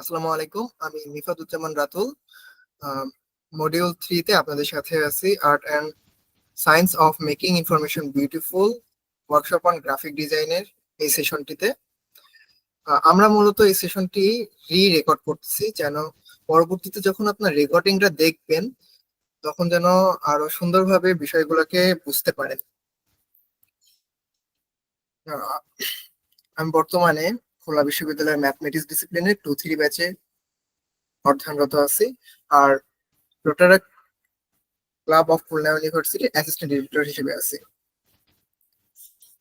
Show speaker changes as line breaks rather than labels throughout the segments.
আসসালামু আলাইকুম। আমি নিফাতুজ্জামান রাতুল। মডিউল 3 তে আপনাদের সাথে আছি art and science of making information beautiful workshop on graphic ডিজাইনের এই সেশনটিতে। আমরা মূলত এই সেশনটি রেকর্ড করতেছি যেন পরবর্তীতে যখন আপনার রেকর্ডিংটা দেখবেন তখন যেন আরো সুন্দরভাবে বিষয়গুলোকে বুঝতে পারেন। আহ, আমি বর্তমানে খুলনা বিশ্ববিদ্যালয়ের ম্যাথমেটিক্স ডিসিপ্লিনের 2-3 ব্যাচে অধ্যয়নরত আছি। আর রোটারাক্ট ক্লাব অফ খুলনা ইউনিভার্সিটির অ্যাসিস্ট্যান্ট এডিটর হিসেবে আছি।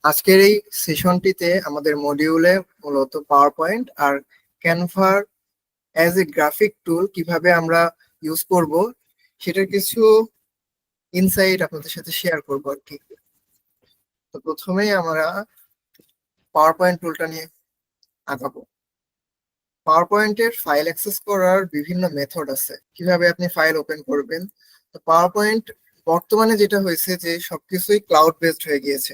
আজকের এই সেশনটিতে আমাদের মডিউলে মূলত পাওয়ার পয়েন্ট আর Canva as a graphic tool কিভাবে আমরা ইউজ করব সেটার কিছু ইনসাইট আপনাদের সাথে শেয়ার করব আর কি। তো প্রথমেই আমরা পাওয়ার পয়েন্ট টুলটা নিয়ে আগাবো। পাওয়ার পয়েন্টের ফাইল অ্যাক্সেস করার বিভিন্ন মেথড আছে, কিভাবে আপনি ফাইল ওপেন করবেন। তো পাওয়ার পয়েন্ট বর্তমানে যেটা হয়েছে যে সবকিছুই ক্লাউড বেসড হয়ে গিয়েছে।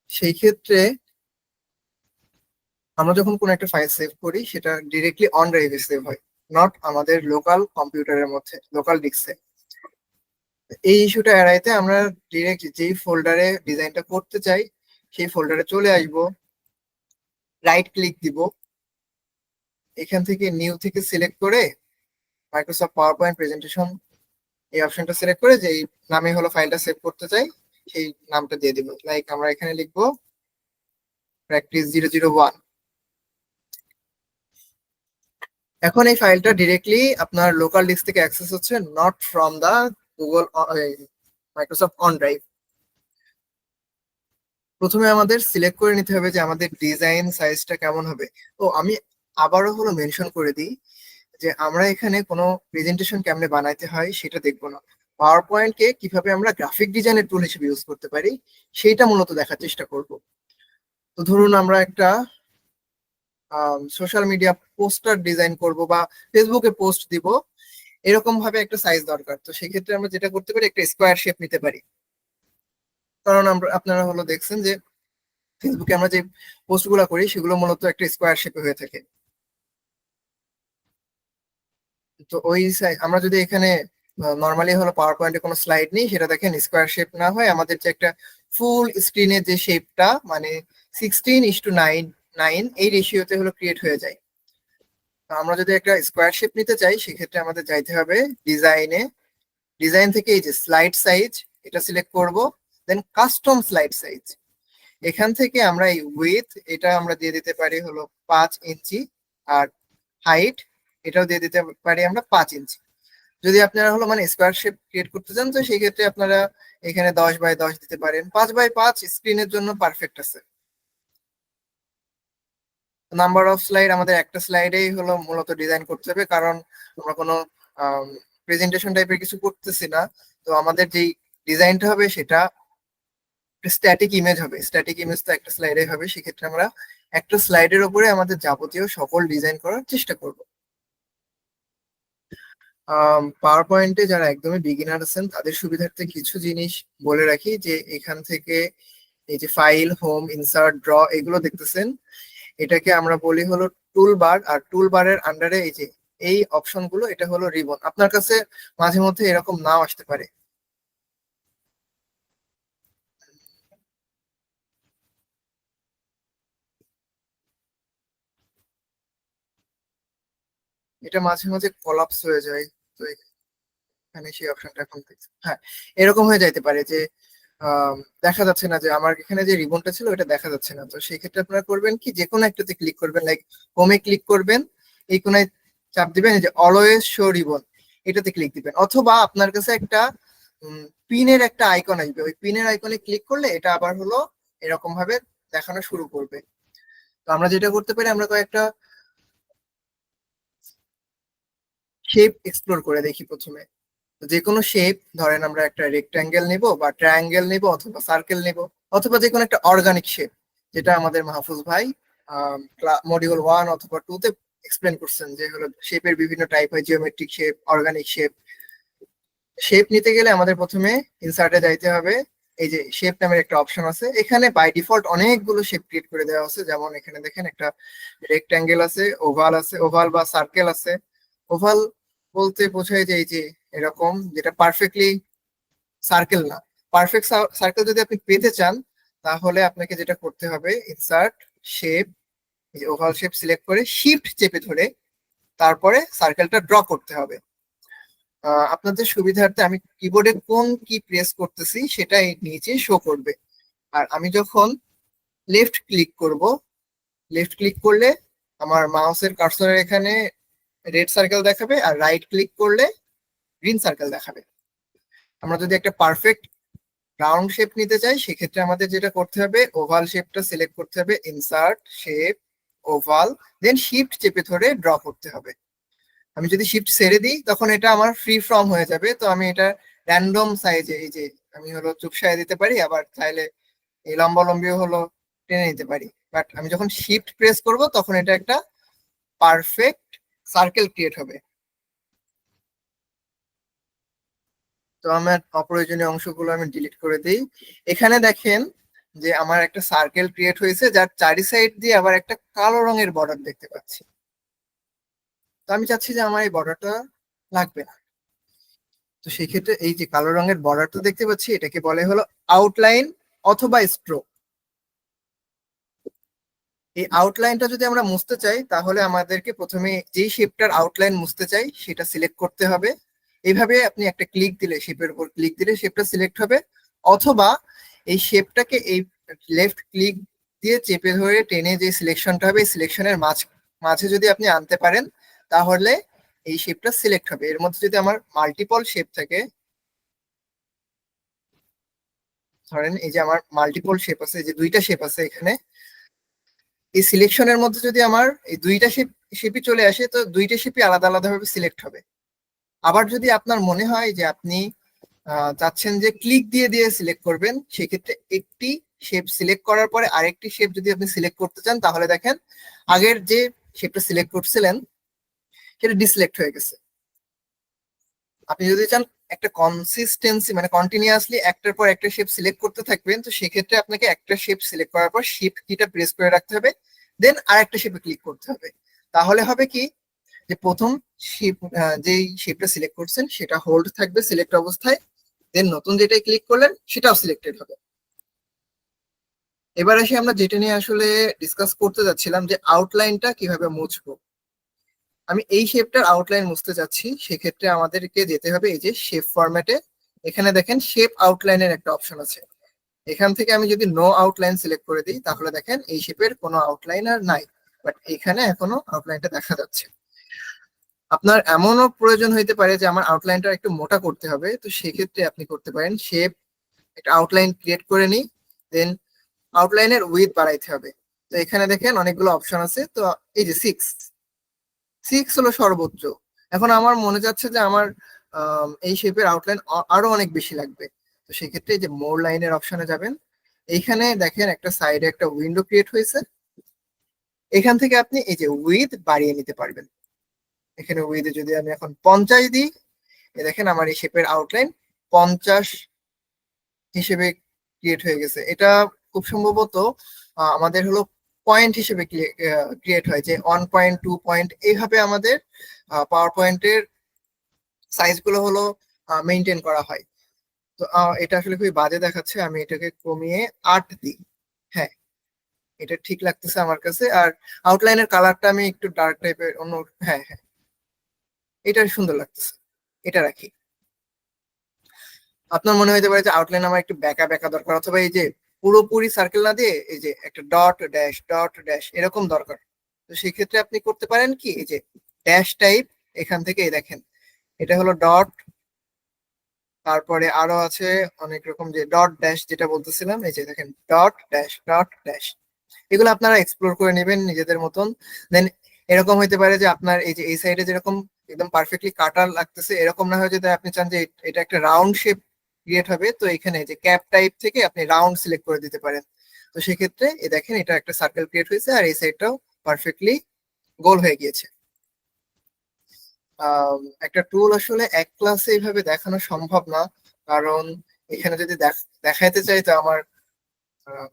সেই ক্ষেত্রে আমরা যখন কোনো একটা ফাইল সেভ করি সেটা ডিরেক্টলি অন ড্রাইভে সেভ হয়, নট আমাদের লোকাল কম্পিউটারের মধ্যে, লোকাল ডিস্কে। এই ইস্যুটা এড়াইতে আমরা ডিরেক্ট যেই ফোল্ডারে ডিজাইনটা করতে চাই সেই ফোল্ডারে চলে আসব, রাইট ক্লিক দিব, এখান থেকে নিউ থেকে সিলেক্ট করে মাইক্রোসফট পাওয়ার পয়েন্ট প্রেজেন্টেশন এই অপশনটা সিলেক্ট করে যেই নামে হলো ফাইলটা সেভ করতে চাই সেই নামটা দিয়ে দিব। লাইক আমরা এখানে লিখবো প্র্যাকটিস 001। এখন এই ফাইলটা ডিরেক্টলি আপনার লোকাল ডিস্ক থেকে অ্যাক্সেস হচ্ছে, not from the Google Microsoft on drive. প্রথমে আমাদের সিলেক্ট করে নিতে হবে যে আমাদের ডিজাইন সাইজটা কেমন হবে। তো আমি আবারও হলো মেনশন করে দিই যে আমরা এখানে কোনো প্রেজেন্টেশন কেমনে বানাইতে হয় সেটা দেখবো না, পাওয়ার পয়েন্টকে কিভাবে আমরা গ্রাফিক ডিজাইনের টুল হিসেবে ইউজ করতে পারি সেইটা মূলত দেখার চেষ্টা করব। তো ধরুন আমরা একটা সোশ্যাল মিডিয়া পোস্টার ডিজাইন করব বা ফেসবুকে পোস্ট দিব, এরকম ভাবে একটা সাইজ দরকার। তো সেক্ষেত্রে আমরা যেটা করতে পারি একটা স্কোয়ার শেপ নিতে পারি, কারণ আমরা আপনারা হলো দেখছেন যে ফেসবুকে আমরা যে পোস্ট গুলা করি সেগুলো মূলত একটা স্কোয়ার শেপে হয়ে থাকে। তো ওই আমরা যদি এখানে নর্মালি হলো পাওয়ার পয়েন্টে কোনো স্লাইড নেই, সেটা দেখেন স্কোয়ার শেপ না হয় আমাদের যে একটা ফুল স্ক্রিনের যে শেপটা মানে 16:9 এই রেশিওতে হলো ক্রিয়েট হয়ে যায়। তো আমরা যদি একটা স্কোয়ার শেপ নিতে চাই সেক্ষেত্রে আমাদের যাইতে হবে ডিজাইনে, ডিজাইন থেকে এই যে স্লাইড সাইজ এটা সিলেক্ট করব, দেন কাস্টম স্লাইড সাইজ। এখান থেকে আমরা এই উইথ এটা আমরা দিয়ে দিতে পারি হলো 5 ইঞ্চি, আর হাইট এটাও দিয়ে দিতে পারি আমরা 5 ইঞ্চি। যদি আপনারা হলো মানে স্কোয়ার শেপ ক্রিয়েট করতে চান তো সেই ক্ষেত্রে আপনারা এখানে 10x10 দিতে পারেন, 5x5 স্ক্রিনের জন্য পারফেক্ট আছে। নাম্বার অফ স্লাইড আমাদের একটা স্লাইডেই হলো মূলত ডিজাইন করতে হবে, কারণ আমরা কোনো প্রেজেন্টেশন টাইপের কিছু করতেছি না। তো আমাদের যেই ডিজাইনটা হবে সেটা স্ট্যাটিক ইমেজ হবে, স্ট্যাটিক ইমেজ তো একটা স্লাইডে হবে, সেক্ষেত্রে আমরা একটা স্লাইডের উপরে আমাদের যাবতীয় সকল ডিজাইন করার চেষ্টা করব। পাওয়ার পয়েন্টে যারা একদমই বিগিনার আছেন তাদের সুবিধার্থে কিছু জিনিস বলে রাখি, যে এখান থেকে এই যে ফাইল, হোম, ইনসার্ট, ড্র এগুলো দেখতেছেন, এটাকে আমরা বলি হলো টুল বার। আর টুল বারের আন্ডারে এই যে এই অপশন গুলো এটা হলো রিবন। আপনার কাছে মাঝে মধ্যে এরকম নাও আসতে পারে, এটা মাঝে মাঝে কলাপস হয়ে যায়। তো এখানে সেই অপশনটা এখন দেখছি, হ্যাঁ এরকম হয়ে যাইতে পারে যে আহ, দেখা যাচ্ছে না, যে আমার এখানে যে রিবনটা ছিল এটা দেখা যাচ্ছে না। তো সেই ক্ষেত্রে আপনারা করবেন কি, যে কোনো একটাতে ক্লিক করবেন, লাইক হোমে ক্লিক করবেন, এই কোনায় চাপ দিবেন, এই যে অলওয়েজ শো রিবন এটাতে ক্লিক দিবেন, অথবা আপনার কাছে একটা পিনের একটা আইকন আসবে, ওই পিনের আইকনে ক্লিক করলে এটা আবার হলো এরকম ভাবে দেখানো শুরু করবে। তো আমরা যেটা করতে পারি, আমরা কয়েকটা শেপ এক্সপ্লোর করে দেখি প্রথমে। যে কোনো শেপ, ধরেন আমরা একটা রেক্টাঙ্গেল নেব বা ট্রায়াঙ্গেল নেব অথবা সার্কেল নেব, অথবা যে কোনো একটা অর্গানিক শেপ, যেটা আমাদের মাহফুজ ভাই মডিউল 1 অথবা 2 তে এক্সপ্লেন করছেন, যে হলো শেপের বিভিন্ন টাইপ হয়, geometric shape, organic shape. Shape নিতে গেলে আমাদের প্রথমে ইনসার্টে যাইতে হবে, এই যে শেপ নামের একটা অপশন আছে, এখানে বাই ডিফল্ট অনেকগুলো শেপ ক্রিয়েট করে দেওয়া আছে। যেমন এখানে দেখেন একটা রেক্ট্যাঙ্গেল আছে, ওভাল বা সার্কেল আছে। ওভাল বলতে বোঝায় যে এই যে এরকম, যেটা পারফেক্টলি সার্কেল না। পারফেক্ট সার্কেল যদি আপনি পেতে চান তাহলে আপনাকে যেটা করতে হবে, insert shape, oval shape select করে শিফট চেপে ধরে তারপরে সার্কেলটা ড্র করতে হবে। আপনাদের সুবিধার্থে আমি কিবোর্ডে কোন কি প্রেস করতেছি সেটা এই নিচে শো করবে। আর আমি যখন লেফট ক্লিক করব, লেফট ক্লিক করলে আমার মাউসের কার্সরের এখানে রেড সার্কেল দেখাবে, আর রাইট ক্লিক করলে গ্রিন সার্কেল দেখাবে। আমরা যদি একটা পারফেক্ট রাউন্ড শেপ নিতে চাই সেক্ষেত্রে আমাদের যেটা করতে হবে, ওভাল শেপটা সিলেক্ট করতে হবে, ইনসার্ট শেপ ওভাল, দেন শিফট চেপে ধরে ড্র করতে হবে। আমি যদি শিফট ছেড়ে দিই তখন এটা আমার ফ্রি ফর্ম হয়ে যাবে। তো আমি এটা র্যান্ডম সাইজে, এই যে আমি হলো চুপসায় দিতে পারি, আবার চাইলে এই লম্বালম্বিও হলো টেনে নিতে পারি। বাট আমি যখন শিফট প্রেস করব তখন এটা একটা পারফেক্ট সার্কেল ক্রিয়েট হবে। তো আমার অপ্রয়োজনীয় অংশগুলো আমি ডিলিট করে দিই। এখানে দেখেন যে আমার একটা সার্কেল ক্রিয়েট হয়েছে, যার চারি সাইড দিয়ে আবার একটা কালো রঙের বর্ডার দেখতে পাচ্ছি। তো আমি চাচ্ছি যে আমার এই বর্ডারটা লাগবে না। তো সেই ক্ষেত্রে এই যে কালো রঙের বর্ডারটা দেখতে পাচ্ছি, এটাকে বলে হলো আউটলাইন অথবা স্ট্রোক। এই আউটলাইনটা যদি আমরা মুছতে চাই তাহলে আমাদেরকে প্রথমে যেই শেপটার আউটলাইন মুছতে চাই সেটা সিলেক্ট করতে হবে। এইভাবে আপনি একটা ক্লিক দিলে, শেপের উপর ক্লিক দিলে শেপটা সিলেক্ট হবে। অথবা এই শেপটাকে এই লেফট ক্লিক দিয়ে চেপে ধরে টেনে যে সিলেকশনটা হবে, এই সিলেকশনের মাঝে যদি আপনি আনতে পারেন তাহলে এই শেপটা সিলেক্ট হবে। এর মধ্যে যদি আমার মাল্টিপল শেপ থাকে, ধরেন এই যে আমার মাল্টিপল শেপ আছে, এই যে দুইটা শেপ আছে এখানে, এই সিলেকশনের মধ্যে যদি আমার এই দুইটা শেপই চলে আসে তো দুইটা শেপই আলাদা আলাদা ভাবে সিলেক্ট হবে। আবার যদি আপনার মনে হয় যে আপনি চাচ্ছেন যে ক্লিক দিয়ে দিয়ে সিলেক্ট করবেন, সেক্ষেত্রে একটি শেপ সিলেক্ট করার পরে আরেকটি শেপ যদি আপনি সিলেক্ট করতে চান তাহলে দেখেন আগের যে শেপটা সিলেক্ট করছিলেন সেটা ডিসিলেক্ট হয়ে গেছে। আপনি যদি চান একটা কনসিস্টেন্সি মানে কন্টিনিউয়াসলি একটার পর একটা শেপ সিলেক্ট করতে থাকবেন, তো সেক্ষেত্রে আপনাকে একটা শেপ সিলেক্ট করার পর শিফট কিটা প্রেস করে রাখতে হবে, দেন আরেকটা শেপে ক্লিক করতে হবে। তাহলে হবে কি, যে প্রথম শেপ, যেই শেপটা সিলেক্ট করছেন সেটা হোল্ড থাকবে সিলেক্ট অবস্থায়, দেন নতুন যেটাই ক্লিক করলেন সেটাও সিলেক্টেড হবে। এবার আসি আমরা যেটা নিয়ে আসলে ডিসকাস করতে যাচ্ছিলাম, যে আউটলাইনটা কিভাবে মুছবো। আমি এই শেপটার আউটলাইন মুছতে যাচ্ছি, সেক্ষেত্রে আমাদেরকে যেতে হবে এই যে শেপ ফরম্যাটে। এখানে দেখেন শেপ আউটলাইনের একটা অপশন আছে। এখান থেকে আমি যদি নো আউটলাইন সিলেক্ট করে দিই তাহলে দেখেন এই শেপের কোনো আউটলাইন আর নাই, বাট এখানে এখনো আউটলাইনটা দেখা যাচ্ছে। আপনার এমনও প্রয়োজন হইতে পারে যে আমার আউটলাইনটা একটু মোটা করতে হবে, তো সেক্ষেত্রে আপনি করতে পারেন শেপ একটা আউটলাইন ক্রিয়েট করে নিই, দেন আউটলাইনের উইথ বাড়াইতে হবে। তো এখানে দেখেন অনেকগুলো অপশন আছে, তো এই যে সিক্স সিক্স হলো সর্বোচ্চ। এখন আমার মনে যাচ্ছে যে আমার এই শেপের আউটলাইন আরো অনেক বেশি লাগবে। তো সেক্ষেত্রে এই যে মোর লাইনের অপশনে যাবেন, এইখানে দেখেন একটা সাইডে একটা উইন্ডো ক্রিয়েট হয়েছে, এখান থেকে আপনি এই যে উইথ বাড়িয়ে নিতে পারবেন। এখানে উইথে যদি আমি এখন 50 দিই, দেখেন আমার এই শেপের আউটলাইন 50 হিসেবে ক্রিয়েট হয়ে গেছে। এটা খুব সম্ভবত আমাদের হলো পয়েন্ট হিসেবে ক্রিয়েট হয়, যে 1 পয়েন্ট 2 পয়েন্ট এইভাবে আমাদের পাওয়ার পয়েন্টের সাইজ গুলো হলো মেনটেন করা হয়। তো এটা আসলে খুবই বাজে দেখাচ্ছে, আমি এটাকে কমিয়ে 8 দিই। হ্যাঁ, এটা ঠিক লাগতেছে আমার কাছে। আর আউটলাইনের কালারটা আমি একটু ডার্ক টাইপের অন্য, হ্যাঁ হ্যাঁ, এটা সুন্দর লাগতেছে, এটা রাখি। আপনার মনে হতে পারে যে আউটলাইন আমার একটু বেঁকা বেঁকা দরকার, অথবা এই যে পুরোপুরি সার্কেল না দিয়ে এই যে একটা ডট ড্যাশ এরকম দরকার। তো সেই ক্ষেত্রে আপনি করতে পারেন কি, এই যে ড্যাশ টাইপ, এখান থেকে এই দেখেন এটা হলো ডট, তারপরে আরো আছে অনেক রকম, যে ডট ড্যাশ যেটা বলতেছিলাম, এই যে দেখেন ডট ড্যাশ। এগুলো আপনারা এক্সপ্লোর করে নেবেন নিজেদের মতন। দেন এরকম হইতে পারে যে আপনার এই যে এই সাইডে যেরকম একদম পারফেক্টলি কাটা লাগতেছে, এরকম না হয় যদি আপনি চান যে এটা একটা রাউন্ড শেপ ক্রিয়েট হবে, তো এখানে যে ক্যাপ টাইপ থেকে আপনি রাউন্ড সিলেক্ট করে দিতে পারেন। তো সেক্ষেত্রে এই দেখেন এটা একটা সার্কেল ক্রিয়েট হয়েছে, আর এই সাইডটাও পারফেক্টলি গোল হয়ে গিয়েছে। একটা টুল আসলে এক ক্লাসে এইভাবে দেখানো সম্ভব না, কারণ এখানে যদি দেখাইতে চাই তো আমার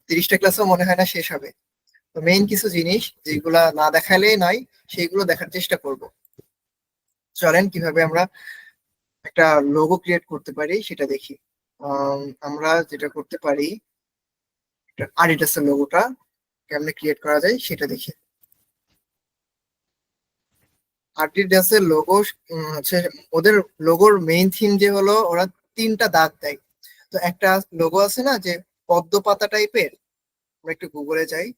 30টা ক্লাসও মনে হয় না শেষ হবে। তো মেইন কিছু জিনিস যেগুলা না দেখালেই নয়, সেইগুলো দেখার চেষ্টা করব। চলেন কিভাবে আমরা একটা লোগো ক্রিয়েট করতে পারি সেটা দেখি। আমরা যেটা করতে পারি, আডিডাসের লোগোটা কেমনে ক্রিয়েট করা যায় সেটা দেখি। আডিডাসের লোগো হচ্ছে ওদের লোগোর মেইন থিম যে হলো ওরা 3টা দাগ দেয়। তো একটা লোগো আছে না যে পদ্ম পাতা টাইপের, আমরা একটু গুগলে যাই,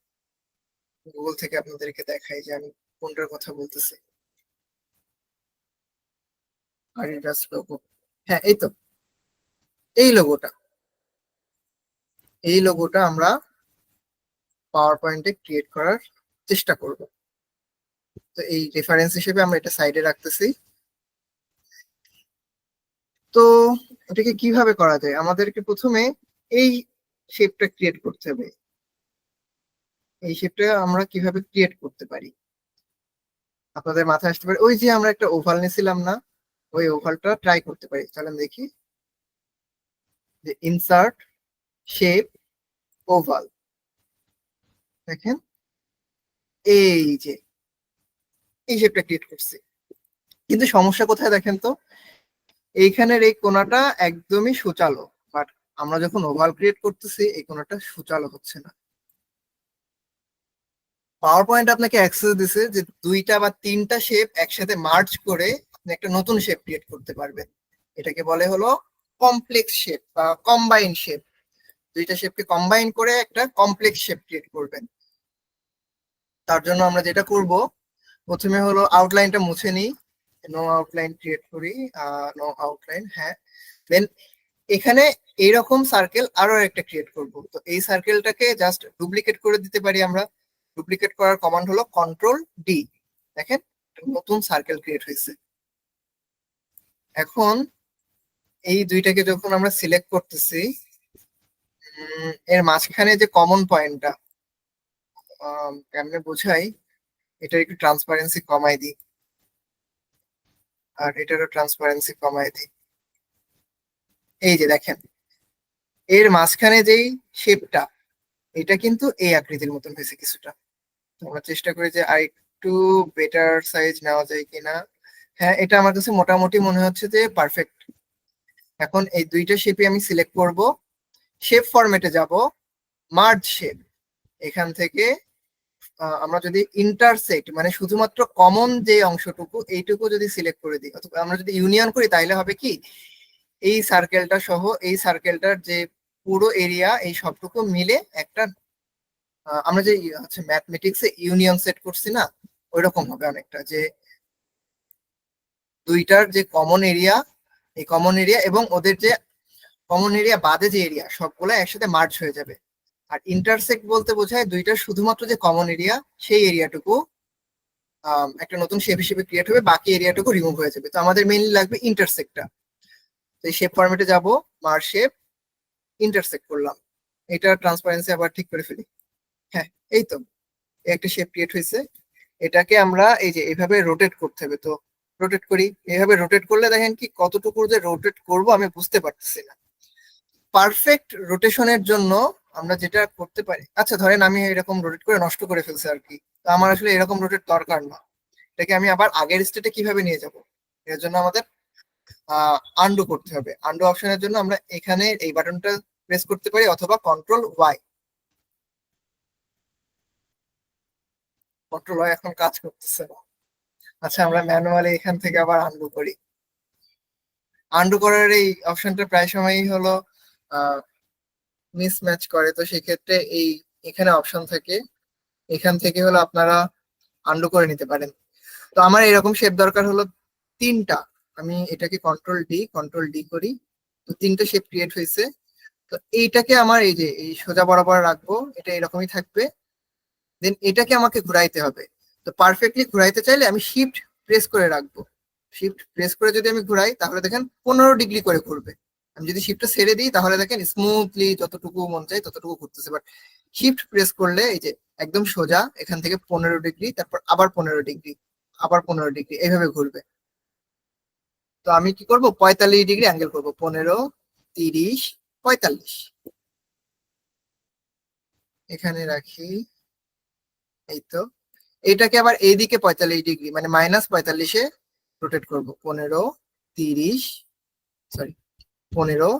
গুগল থেকে আপনাদেরকে দেখাই যে আমি কোনটার কথা বলতেছি। আডিডাস লোগো, হ্যাঁ এই তো, এই লোগোটা, এই লোগোটা আমরা পাওয়ার পয়েন্টে ক্রিয়েট করার চেষ্টা করব। তো এই রেফারেন্স হিসেবে আমরা এটা সাইডে রাখতেছি। তো এটাকে কিভাবে করা যায়, আমাদেরকে প্রথমে এই শেপটা ক্রিয়েট করতে হবে। এই শেপটা আমরা কিভাবে ক্রিয়েট করতে পারি আপনাদের মাথায় আসতে পারে, ওই যে আমরা একটা ওভাল নিয়েছিলাম না, ওই ওভালটা ট্রাই করতে পারি। চলেন দেখি, যে ইনসার্ট শেপ ওভাল, দেখেন এই যে এই শেপটা ক্রিয়েট করছি। কিন্তু সমস্যা কোথায় দেখেন তো, এইখানের এই কোণাটা একদমই সুচালো, বাট আমরা যখন ওভাল ক্রিয়েট করতেছি এই কোণাটা সুচালো হচ্ছে না। পাওয়ার পয়েন্ট আপনাকে অ্যাক্সেস দিছে যে 2টা বা 3টা শেপ একসাথে মার্জ করে আপনি একটা নতুন শেপ ক্রিয়েট করতে পারবেন। এটাকে বলে হলো কমপ্লেক্স শেপ বা কম্বাইন শেপ। 2টা শেপকে কম্বাইন করে একটা কমপ্লেক্স শেপ ক্রিয়েট করবেন। তার জন্য আমরা যেটা করব, প্রথমে হলো আউটলাইনটা মুছে নিই, নো আউটলাইন ক্রিয়েট করি, নো আউটলাইন, হ্যাঁ। দেন এখানে এইরকম সার্কেল আরো একটা ক্রিয়েট করব। তো এই সার্কেলটাকে জাস্ট ডুপ্লিকেট করে দিতে পারি আমরা। ডুপ্লিকেট করার কমান্ড হলো কন্ট্রোল-D। দেখেন নতুন সার্কেল ক্রিয়েট হয়েছে। এখন এই দুইটাকে যখন আমরা সিলেক্ট করতেছি, এর মাঝখানে যে কমন পয়েন্টটা, কেমনে বোঝাই, এটা একটু ট্রান্সপারেন্সি কমাই দিই, আর এটারও ট্রান্সপারেন্সি কমাই দিই। এই যে দেখেন এর মাঝখানে যেই শেপটা, এটা কিন্তু এই আকৃতির মতন হয়েছে কিছুটা। তো আমরা চেষ্টা করি যে আর একটু বেটার সাইজ নেওয়া যায় কিনা। হ্যাঁ, এটা আমার কাছে মোটামুটি মনে হচ্ছে যে পারফেক্ট। এখন এই 2টা শেপই আমি সিলেক্ট করব, শেপ ফরম্যাটে যাব, মার্জ শেপ। এখান থেকে আমরা যদি ইন্টারসেক্ট মানে শুধুমাত্র কমন যে অংশটুকু এইটুকু যদি সিলেক্ট করে দিই, অথবা আমরা যদি ইউনিয়ন করি, তাহলে হবে কি, এই সার্কেলটা সহ এই সার্কেলটার যে পুরো এরিয়া এই সবটুকু মিলে একটা আমরা যে হচ্ছে ম্যাথমেটিক্সে ইউনিয়ন সেট করছি না, ওইরকম হবে অনেকটা, যে দুইটার যে কমন এরিয়া, এই কমন এরিয়া এবং ওদের যে কমন এরিয়া বাদে যে এরিয়া সবগুলো একসাথে মার্জ হয়ে যাবে। আর ইন্টারসেক্ট বলতে বোঝায় দুইটার শুধুমাত্র যে কমন এরিয়া সেই এরিয়াটুকু একটা নতুন শেপ হিসেবে ক্রিয়েট হবে, বাকি এরিয়াটুকু রিমুভ হয়ে যাবে। তো আমাদের মেইনলি লাগবে ইন্টারসেক্টটা। তো এই শেপ ফরম্যাটে যাব, মার্জ শেপ, ইন্টারসেক্ট করলাম। এটা ট্রান্সপারেন্সি আবার ঠিক করে ফেলি। হ্যাঁ, এই তো একটা শেপ ক্রিয়েট হয়েছে। এটাকে আমরা এই যে এইভাবে রোটেট করতে হবে। তো রোটেট করি, এইভাবে রোটেট করলে দেখেন কি কতটুকু যে রোটেট করব আমি বুঝতে পারতেছি না। পারফেক্ট রোটেশনের জন্য আমরা যেটা করতে পারি, আচ্ছা ধরেন আমি এরকম রোটেট করে নষ্ট করে ফেলছি আর কি, তো আমার আসলে এরকম রোটেট দরকার না। এটাকে আমি আবার আগের স্টেটে কিভাবে নিয়ে যাব, এর জন্য আমাদের আন্ডু করতে হবে। আন্ডু অপশনের জন্য আমরা এখানে এই বাটনটা প্রেস করতে পারি, অথবা কন্ট্রোল-Y। কন্ট্রোল-Y এখন কাজ করতেছে না। আচ্ছা, আমরা ম্যানুয়ালি এখান থেকে আবার আন্ডু করি। আন্ডু করার এই অপশনটা প্রায় সময়ই হলো মিসম্যাচ করে। তো সেক্ষেত্রে এই এখানে অপশন থাকে, এখান থেকে হলো আপনারা আন্ডু করে নিতে পারেন। তো আমার এরকম শেপ দরকার হলো 3টা। আমি এটাকে কন্ট্রোল ডি করি। তো 3টে শেপ ক্রিয়েট হয়েছে। তো এইটাকে আমার এই যে এই সোজা বরাবর রাখবো, এটা এরকমই থাকবে। দেন এটাকে আমাকে ঘুরাইতে হবে। তো পারফেক্টলি ঘুরাইতে চাইলে আমি শিফট প্রেস করে রাখবো। শিফট প্রেস করে যদি আমি ঘুরাই তাহলে দেখেন 15 ডিগ্রি করে ঘুরবে। আমি যদি শিফটটা ছেড়ে দিই তাহলে দেখেন স্মুথলি যতটুকু মন চাই ততটুকু ঘুরতেছে। বাট শিফট প্রেস করলে এই যে একদম সোজা এখান থেকে 15 ডিগ্রি, তারপর আবার 15 ডিগ্রি, আবার 15 ডিগ্রি, এইভাবে ঘুরবে। তো আমি কি করব, 45 ডিগ্রি অ্যাঙ্গেল করবো, 15, 30, 45, এখানে রাখি। এই তো, এটাকে আবার এইদিকে 45 ডিগ্রি মানে -45-এ রোটেট করবো। 15, 30, সরি 15,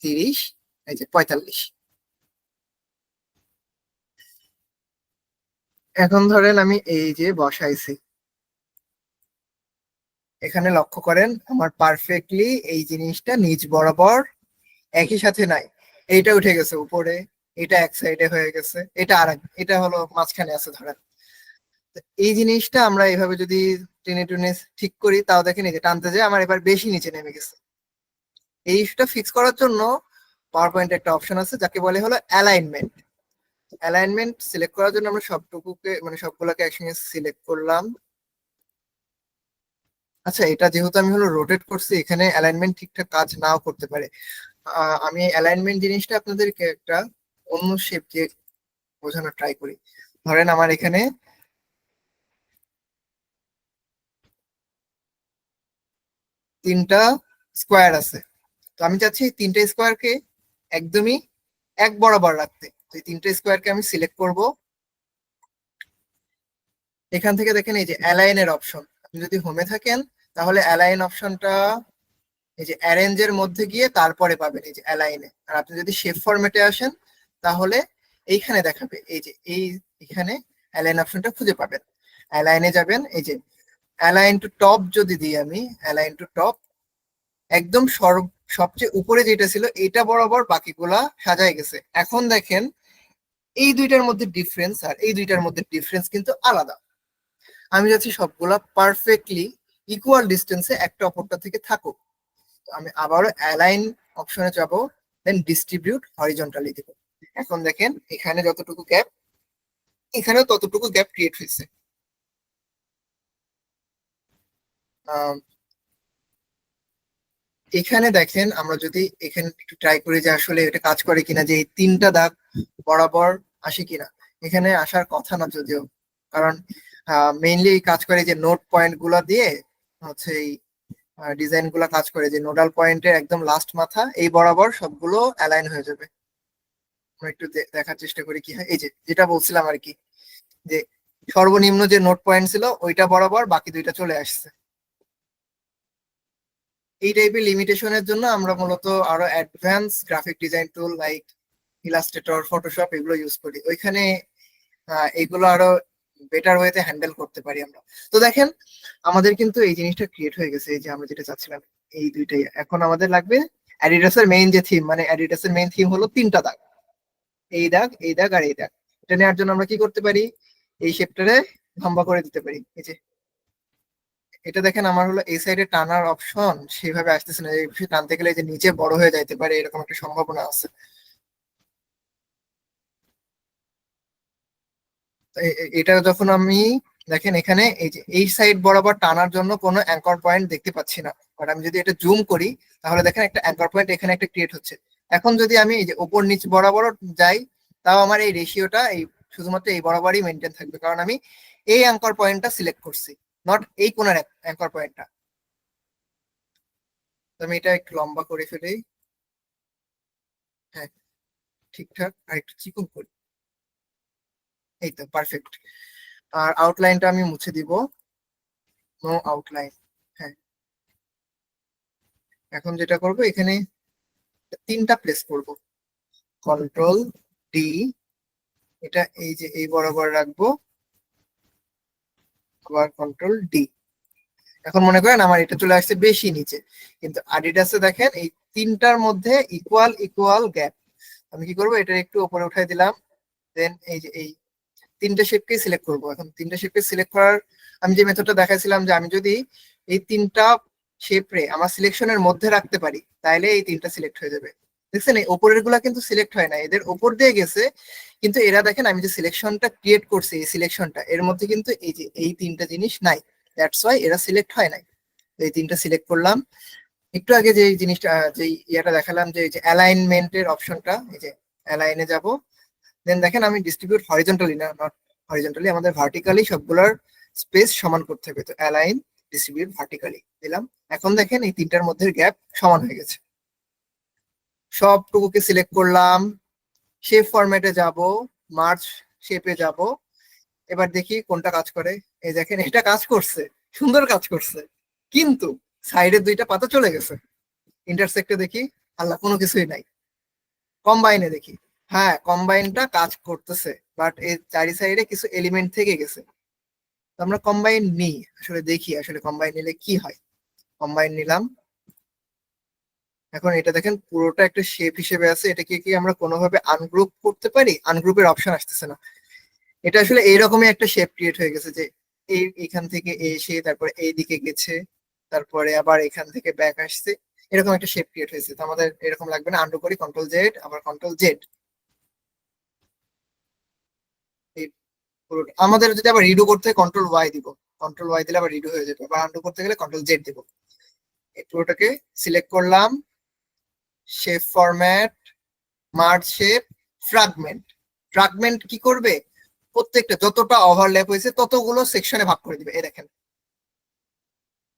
30, এই যে 45। এখন ধরেন আমি এই যে বসাইছি, এখানে লক্ষ্য করেন আমার পারফেক্টলি এই জিনিসটা নিচ বরাবর একই সাথে নাই। এইটা উঠে গেছে উপরে, এটা এক সাইডে হয়ে গেছে, এটা আর এটা হলো মাঝখানে আছে ধরেন। তো এই জিনিসটা আমরা এইভাবে যদি টেনে টুনে ঠিক করি, তাও দেখেন এই যে টানতে যায় আমার এবার বেশি নিচে নেমে গেছে। এই ইস্যুটা ফিক্স করার জন্য পাওয়ার পয়েন্টে একটা অপশন আছে যাকে বলে হলো অ্যালাইনমেন্ট। অ্যালাইনমেন্ট সিলেক্ট করার জন্য আমরা সবটুকুকে মানে সবগুলোকে একসঙ্গে সিলেক্ট করলাম। আচ্ছা, এটা যেহেতু আমি হলো রোটেট করছি, এখানে অ্যালাইনমেন্ট ঠিকঠাক কাজ নাও করতে পারে। আমি অ্যালাইনমেন্ট জিনিসটা আপনাদেরকে একটা অন্য শেপ দিয়ে বোঝানোর ট্রাই করি। ধরেন আমার এখানে তিনটা স্কোয়ার আছে, তো আমি চাচ্ছি এই তিনটা স্কোয়ারকে একদমই এক বরাবর রাখতে। তো এই তিনটা স্কোয়ারকে আমি সিলেক্ট করব। এখান থেকে দেখেন এই যে অ্যালাইনের অপশন, আপনি যদি হোমে থাকেন তাহলে অ্যালাইন অপশনটা এই যে অ্যারেঞ্জের মধ্যে গিয়ে তারপরে পাবেন এই যে অ্যালাইনে। আর আপনি যদি শেপ ফরম্যাটে আসেন তাহলে এইখানে দেখাবে এই যে এখানে অ্যালাইন অপশনটা খুঁজে পাবেন। অ্যালাইনে যাবেন, এই যে অ্যালাইন টু টপ যদি দিই আমি, অ্যালাইন টু টপ একদম সবচেয়ে উপরে যেটা ছিল এটা বরাবর বাকিগুলা সাজায় গেছে। এখন দেখেন এই দুইটার মধ্যে ডিফারেন্স আর এই দুইটার মধ্যে ডিফারেন্স কিন্তু আলাদা। আমি যাচ্ছি সবগুলা পারফেক্টলি ইকুয়াল ডিস্টেন্সে একটা অপরটা থেকে থাকুক। আমি আবারও অ্যালাইন অপশনে যাব, দেন ডিস্ট্রিবিউট হরিজন্টালি দেব। এখন দেখেন এখানে যতটুকু গ্যাপ, এখানেও ততটুকু গ্যাপ ক্রিয়েট হয়েছে। এখানে দেখেন আমরা যদি এখানে একটু ট্রাই করি যে আসলে এটা কাজ করে কিনা, যে এই তিনটা দাগ বরাবর আসে কিনা। এখানে আসার কথা না যদিও, কারণ মেইনলি কাজ করে যে নোট পয়েন্ট গুলা দিয়ে হচ্ছে এই ডিজাইন গুলা কাজ করে, যে নোডাল পয়েন্টের একদম লাস্ট মাথা এই বরাবর সবগুলো অ্যালাইন হয়ে যাবে। আমরা একটু দেখার চেষ্টা করি কি হয়। এই যে যেটা বলছিলাম আর কি, যে সর্বনিম্ন যে নোট পয়েন্ট ছিল ওইটা বরাবর বাকি দুইটা চলে আসছে। এই টাইপের লিমিটেশনের জন্য আমরা মূলত আরো অ্যাডভান্স গ্রাফিক ডিজাইন টুল লাইক ইলাস্ট্রেটর, ফটোশপ এগুলো ইউজ করি। ওইখানে এগুলো আরো বেটার ওয়েতে হ্যান্ডেল করতে পারি আমরা। তো দেখেন আমাদের কিন্তু এই জিনিসটা ক্রিয়েট হয়ে গেছে, এই যে আমরা যেটা চাচ্ছিলাম এই দুইটাই। এখন আমাদের লাগবে অ্যাডিডাসের মেইন যে থিম, মানে অ্যাডিডাসের মেইন থিম হলো তিনটা দাগ, এই দাগ, এই দাগ আর এই দাগ। এটা নেওয়ার জন্য আমরা কি করতে পারি, এই শেপটারে লম্বা করে দিতে পারি। এই যে এটা দেখেন আমার হলো এই সাইডে টানার অপশন সেভাবে আসতেছে না, এই টানতে গেলে যে নিচে বড় হয়ে যাইতে পারে এরকম একটা সম্ভাবনা আছে। তো এটা যখন আমি দেখেন এখানে এই যে এই সাইড বরাবর টানার জন্য কোনো অ্যাঙ্কর পয়েন্ট দেখতে পাচ্ছি না, বাট আমি যদি এটা জুম করি তাহলে দেখেন একটা অ্যাঙ্কর পয়েন্ট এখানে একটা ক্রিয়েট হচ্ছে। এখন যদি আমি এই যে উপর নিচ বরাবর যাই, তাও আমার এই রেশিওটা এই শুধুমাত্র এই বরাবরই মেনটেন থাকবে, কারণ আমি এই অ্যাঙ্কর পয়েন্টটা সিলেক্ট করছি, নট এই কোনার অ্যাঙ্কর পয়েন্টটা। তো আমি এটা একটু লম্বা করে ফেলি। হ্যাঁ, ঠিকঠাক। আর একটু চিকন করি। এই তো পারফেক্ট। আর আউটলাইনটা আমি মুছে দিব, নো আউটলাইন। হ্যাঁ, এখন যেটা করব এখানে তিনটা প্লেস করব, কন্ট্রোল ডি, এটা এই যে এই বরাবর রাখবো, আবার কন্ট্রোল ডি। এখন মনে করেন আমার এটা চলে আসছে বেশি নিচে, কিন্তু অ্যাডিডাসে দেখেন এই তিনটার মধ্যে ইকুয়াল ইকুয়াল গ্যাপ। আমি কি করব, এটা একটু উপরে উঠাই দিলাম, দেন এই যে এই তিনটা শেপকে সিলেক্ট করব। এখন তিনটা শেপকে সিলেক্ট করার আমি যে মেথডটা দেখাইছিলাম, যে আমি যদি এই তিনটা শেপরে আমার সিলেকশনের মধ্যে রাখতে পারি তাহলে এই তিনটা সিলেক্ট হয়ে যাবে। দেখছেন এই উপরের গুলা কিন্তু সিলেক্ট হয় না, এদের উপর দিয়ে গেছে, কিন্তু এরা দেখেন আমি যে সিলেকশনটা ক্রিয়েট করছি এই সিলেকশনটা এর মধ্যে কিন্তু এই যে এই তিনটা জিনিস নাই, দ্যাটস ওয়াই এরা সিলেক্ট হয় নাই। তো এই তিনটা সিলেক্ট করলাম। একটু আগে যে জিনিসটা যে ইয়াটা দেখালাম, যে এই যে অ্যালাইনমেন্টের অপশনটা, এই যে অ্যালাইনে যাব, দেন দেখেন আমি ডিস্ট্রিবিউট হরিজন্টালি না, নট হরিজন্টালি, আমাদের ভার্টিক্যালি সবগুলোর স্পেস সমান করতে হবে। তো অ্যালাইন, ডিস্ট্রিবিউট ভার্টিক্যালি। দিলাম। এখন দেখেন এই তিনটার মধ্যে গ্যাপ সমান হয়ে গেছে। সবটুকুকে সিলেক্ট করলাম, শেপ ফরম্যাটে যাব, মার্জ শেপে যাব। এবার দেখি কোনটা কাজ করে। এই দেখেন এটা কাজ করছে, সুন্দর কাজ করছে, কিন্তু সাইডের দুইটা পাতা চলে গেছে। ইন্টারসেক্টে দেখি, আল্লাহ কোনো কিছুই নাই। কম্বাইনে দেখি, হ্যাঁ কম্বাইনটা কাজ করতেছে, বাট এই চারি সাইডে কিছু এলিমেন্ট থেকে গেছে। তো আমরা কম্বাইন নিই, আসলে দেখি আসলে কম্বাইন নিলে কি হয়। কম্বাইন নিলাম। এখন এটা দেখেন পুরোটা একটা শেপ হিসেবে আছে, এটাকে কি আমরা কোনোভাবে আনগ্রুপ করতে পারি? আনগ্রুপের অপশন আসতেছে না। এটা আসলে এইরকমই একটা শেপ ক্রিয়েট হয়ে গেছে যে এইখান থেকে এসে তারপরে এই দিকে গেছে, তারপরে আবার এখান থেকে ব্যাক আসছে, এরকম একটা শেপ ক্রিয়েট হয়েছে। তো আমাদের এরকম লাগবে না, আন্ডু করি কন্ট্রোল জেড, আবার কন্ট্রোল জেড। এই পুরোটা আমাদের যদি আবার রিডু করতে হয় কন্ট্রোল ওয়াই দিব, কন্ট্রোল ওয়াই দিলে আবার রিডু হয়ে যাবে। আবার আন্ডু করতে গেলে কন্ট্রোল জেড দিব। এই পুরোটাকে সিলেক্ট করলাম, shape format, merge shape, fragment. Fragment কি করবে? প্রত্যেকটা যতটা ওভারল্যাপ হয়েছে ততগুলো সেকশনে ভাগ করে দিবে। এই দেখেন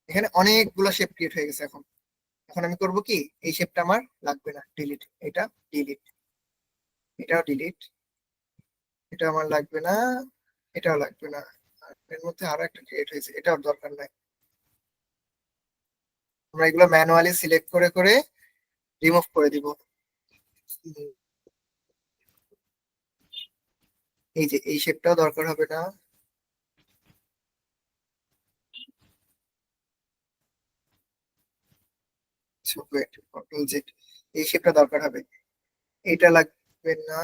এখানে অনেকগুলো শেপ ক্রিয়েট হয়ে গেছে। এখন এখন আমি করব কি, এই শেপটা আমার লাগবে না, ডিলিট। এটা ডিলিট, এটাও ডিলিট, এটা আমার লাগবে না, এটাও লাগবে না। আর এর মধ্যে আরো একটা ক্রিয়েট হয়েছে, এটাও দরকার নাই। আমরা এগুলো ম্যানুয়ালি সিলেক্ট করে করে রিমুভ করে দিব। এই যে এই শেপটাও দরকার হবে না। কন্ট্রোল জেড, এই শেপটা দরকার হবে। এটা লাগবে না,